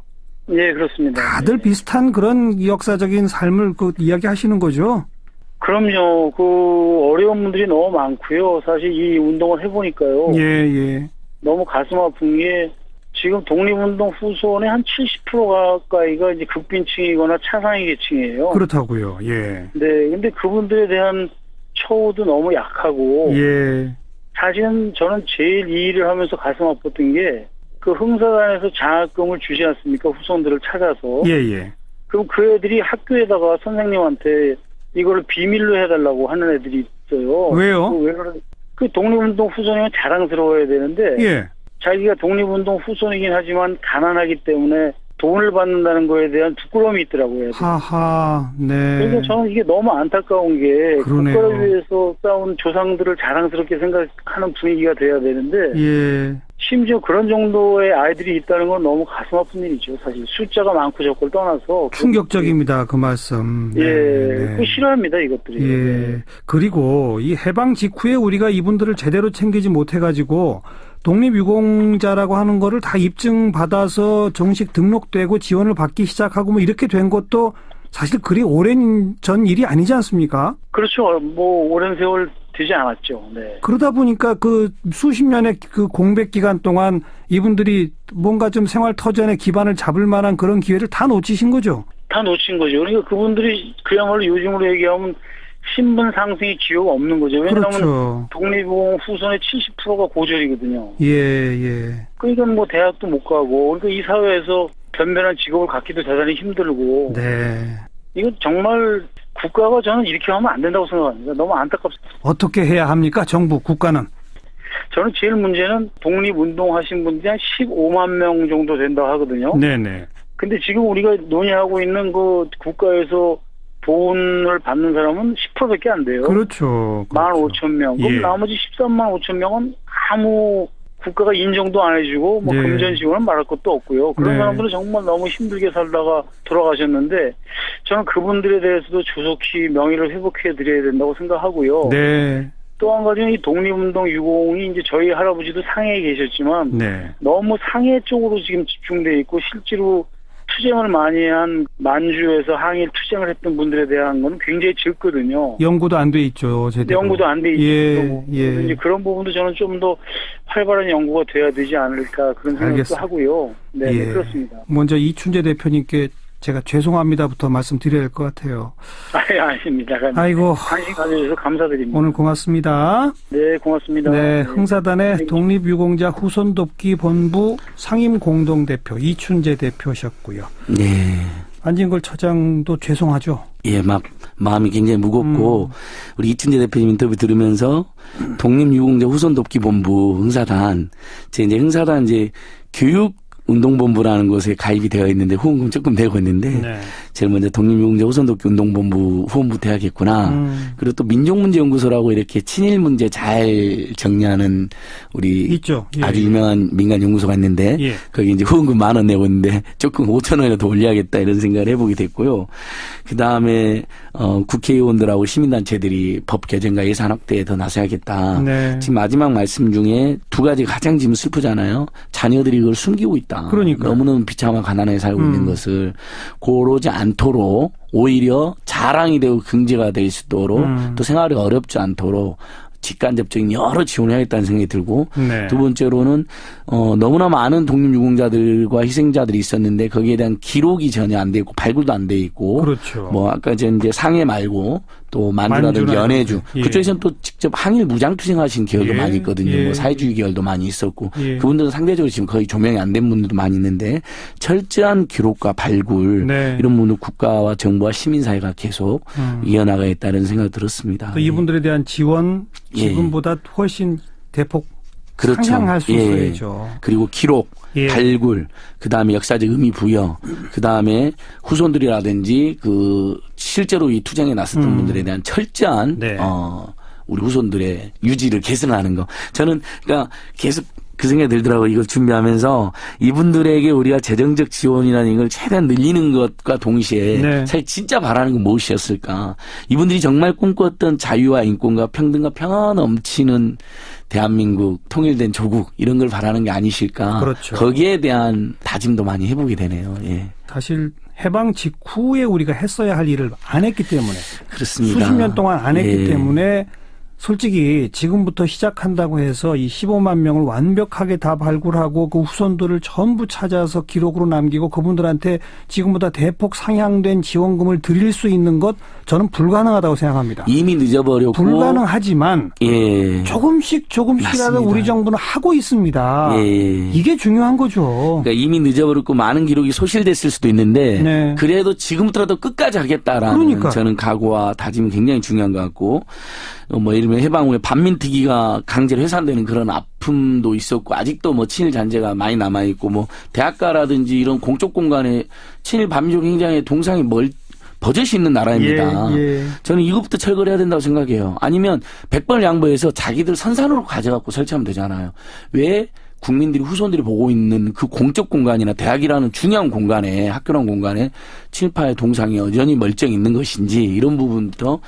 예, 그렇습니다. 다들 비슷한 그런 역사적인 삶을 그 이야기하시는 거죠? 그럼요. 그 어려운 분들이 너무 많고요. 사실 이 운동을 해보니까요. 예. 너무 가슴 아픈 게 지금 독립운동 후손의 한 70% 가까이가 이제 극빈층이거나 차상위 계층이에요. 그렇다고요. 예. 네. 근데 그분들에 대한 처우도 너무 약하고. 예. 사실은 저는 제일 이 일을 하면서 가슴 아팠던 게 그 흥사단에서 장학금을 주지 않습니까? 후손들을 찾아서. 예. 그럼 그 애들이 학교에다가 선생님한테 이거를 비밀로 해달라고 하는 애들이 있어요. 왜요? 그 독립운동 후손이면 자랑스러워야 되는데. 예. 자기가 독립운동 후손이긴 하지만 가난하기 때문에 돈을 받는다는 거에 대한 부끄러움이 있더라고요. 하하, 네. 그러니까 저는 이게 너무 안타까운 게 그러네요. 국가를 위해서 싸운 조상들을 자랑스럽게 생각하는 분위기가 돼야 되는데 예. 심지어 그런 정도의 아이들이 있다는 건 너무 가슴 아픈 일이죠. 사실 숫자가 많고 적고를 떠나서 충격적입니다. 그 말씀. 네. 그 싫어합니다. 이것들이. 예. 그리고 이 해방 직후에 우리가 이분들을 제대로 챙기지 못해가지고 독립유공자라고 하는 거를 다 입증받아서 정식 등록되고 지원을 받기 시작하고 뭐 이렇게 된 것도 사실 그리 오랜 전 일이 아니지 않습니까? 그렇죠. 뭐 오랜 세월 되지 않았죠. 네. 그러다 보니까 그 수십 년의 그 공백 기간 동안 이분들이 뭔가 좀 생활 터전의 기반을 잡을 만한 그런 기회를 다 놓치신 거죠. 다 놓친 거죠. 그러니까 그분들이 그야말로 요즘으로 얘기하면 신분 상승의 기회가 없는 거죠. 왜냐하면 그렇죠. 독립유공 후손의 70%가 고졸이거든요. 예. 그러니까 뭐 대학도 못 가고, 그러니까 이 사회에서 변변한 직업을 갖기도 대단히 힘들고. 네. 이건 정말 국가가 저는 이렇게 하면 안 된다고 생각합니다. 너무 안타깝습니다. 어떻게 해야 합니까? 정부, 국가는? 저는 제일 문제는 독립운동하신 분들이 한 15만 명 정도 된다고 하거든요. 네네. 근데 지금 우리가 논의하고 있는 그 국가에서 돈을 받는 사람은 10%밖에 안 돼요. 그렇죠. 15,000명. 그럼 나머지 13만 5천 명은 아무 국가가 인정도 안 해주고 뭐 금전 지원은 말할 것도 없고요. 그런 사람들은 정말 너무 힘들게 살다가 돌아가셨는데 저는 그분들에 대해서도 조속히 명예를 회복해 드려야 된다고 생각하고요. 네. 또 한 가지는 이 독립운동 유공이 이제 저희 할아버지도 상해에 계셨지만 너무 상해 쪽으로 지금 집중돼 있고 실제로 투쟁을 많이 한 만주에서 항일 투쟁을 했던 분들에 대한 건 굉장히 적거든요. 연구도 안 돼 있죠, 제대로. 연구도 안 돼 있죠. 예. 이제 그런 부분도 저는 좀 더 활발한 연구가 돼야 되지 않을까 그런 생각도 알겠습니다. 하고요. 네, 그렇습니다. 먼저 이춘재 대표님께 제가 죄송합니다부터 말씀드려야 될 것 같아요. 아닙니다. 아이고. 관심 가져주셔서 감사드립니다. 오늘 고맙습니다. 네, 고맙습니다. 네, 흥사단의 독립유공자 후손 돕기 본부 상임 공동대표 이춘재 대표셨고요. 네. 안진걸 처장도 죄송하죠. 예, 마음이 굉장히 무겁고 우리 이춘재 대표님 인터뷰 들으면서 독립유공자 후손 돕기 본부 흥사단 이제 흥사단 교육 운동본부라는 곳에 가입이 되어 있는데 후원금 조금 내고 있는데 제일 먼저 독립유공자 후손돕기 운동본부 후원부터 해야겠구나. 그리고 또 민족문제연구소라고 이렇게 친일 문제 잘 정리하는 우리 있죠. 예, 아주 유명한 민간 연구소가 있는데 예. 거기 이제 후원금 10,000원 내고 있는데 조금 5,000원이라도 더 올려야겠다 이런 생각을 해보게 됐고요. 그 다음에 국회의원들하고 시민단체들이 법 개정과 예산 확대에 더 나서야겠다. 네. 지금 마지막 말씀 중에 두 가지가 가장 지금 슬프잖아요. 자녀들이 이걸 숨기고 있다. 그러니까 너무너무 비참하고 가난하게 살고 있는 것을 그러지 않도록 오히려 자랑이 되고 경제가 될 수 있도록 또 생활이 어렵지 않도록 직간접적인 여러 지원을 해야겠다는 생각이 들고 네. 두 번째로는 너무나 많은 독립유공자들과 희생자들이 있었는데 거기에 대한 기록이 전혀 안 돼 있고 발굴도 안 돼 있고 그렇죠. 뭐 아까 이제 상해 말고 또 만주라든지 연해주 예. 그쪽에서는 또 직접 항일 무장투쟁하신 계열도 예. 많이 있거든요. 예. 뭐 사회주의 계열도 많이 있었고 예. 그분들은 상대적으로 지금 거의 조명이 안 된 분들도 많이 있는데 철저한 기록과 발굴 네. 이런 부분을 국가와 정부와 시민사회가 계속 이어나가겠다는 생각이 들었습니다. 또 이분들에 대한 지원 지금보다 예. 훨씬 대폭 그렇죠. 상향할 수 예. 있어야죠. 그리고 기록, 예. 발굴, 그 다음에 역사적 의미 부여, 그 다음에 후손들이라든지 그 실제로 이 투쟁에 나섰던 분들에 대한 철저한 네. 우리 후손들의 유지를 개선하는 거. 저는 그러니까 계속 그 생각이 들더라고요. 이걸 준비하면서 이분들에게 우리가 재정적 지원이라는 이걸 최대한 늘리는 것과 동시에 네. 사실 진짜 바라는 건 무엇이었을까. 이분들이 정말 꿈꿨던 자유와 인권과 평등과 평화 넘치는 대한민국 통일된 조국 이런 걸 바라는 게 아니실까. 그렇죠. 거기에 대한 다짐도 많이 해보게 되네요. 예. 사실 해방 직후에 우리가 했어야 할 일을 안 했기 때문에 그렇습니다. 수십 년 동안 안 했기 때문에 솔직히 지금부터 시작한다고 해서 이 15만 명을 완벽하게 다 발굴하고 그 후손들을 전부 찾아서 기록으로 남기고 그분들한테 지금보다 대폭 상향된 지원금을 드릴 수 있는 것 저는 불가능하다고 생각합니다. 이미 늦어버렸고. 불가능하지만 조금씩이라도 맞습니다. 우리 정부는 하고 있습니다. 이게 중요한 거죠. 그러니까 이미 늦어버렸고 많은 기록이 소실됐을 수도 있는데 네. 그래도 지금부터라도 끝까지 하겠다라는 그러니까. 저는 각오와 다짐이 굉장히 중요한 것 같고 뭐 예를 들면 해방 후에 반민특위가 강제로 해산되는 그런 아픔도 있었고 아직도 뭐 친일 잔재가 많이 남아 있고 뭐 대학가라든지 이런 공적 공간에 친일 반민족 행장의 동상이 버젓이 있는 나라입니다. 저는 이것부터 철거를 해야 된다고 생각해요. 아니면 100번을 양보해서 자기들 선산으로 가져갖고 설치하면 되잖아요. 왜 국민들이 후손들이 보고 있는 그 공적 공간이나 대학이라는 중요한 공간에 학교라는 공간에 친일파의 동상이 여전히 멀쩡히 있는 것인지 이런 부분부터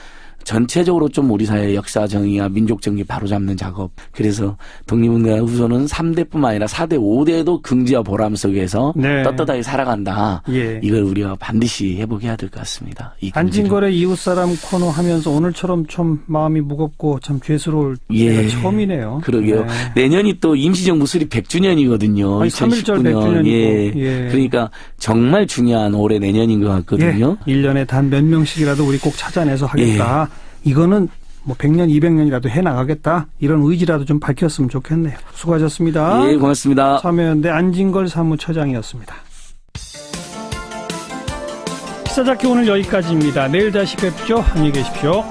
전체적으로 좀 우리 사회의 역사 정의와 민족 정의 바로잡는 작업. 그래서 독립운동가 후손은 3대뿐만 아니라 4대, 5대도 긍지와 보람 속에서 떳떳하게 살아간다. 이걸 우리가 반드시 해보게 해야 될 것 같습니다. 안진걸의 이웃사람 코너 하면서 오늘처럼 좀 마음이 무겁고 참 죄스러울 때가 처음이네요. 그러게요. 내년이 또 임시정부 수립 100주년이거든요. 아니, 3.1절 100주년이고. 그러니까 정말 중요한 올해 내년인 것 같거든요. 1년에 단 몇 명씩이라도 우리 꼭 찾아내서 하겠다. 이거는 뭐 100년, 200년이라도 해나가겠다. 이런 의지라도 좀 밝혔으면 좋겠네요. 수고하셨습니다. 고맙습니다. 참여연대 안진걸 사무처장이었습니다. 시사잡기 오늘 여기까지입니다. 내일 다시 뵙죠. 안녕히 계십시오.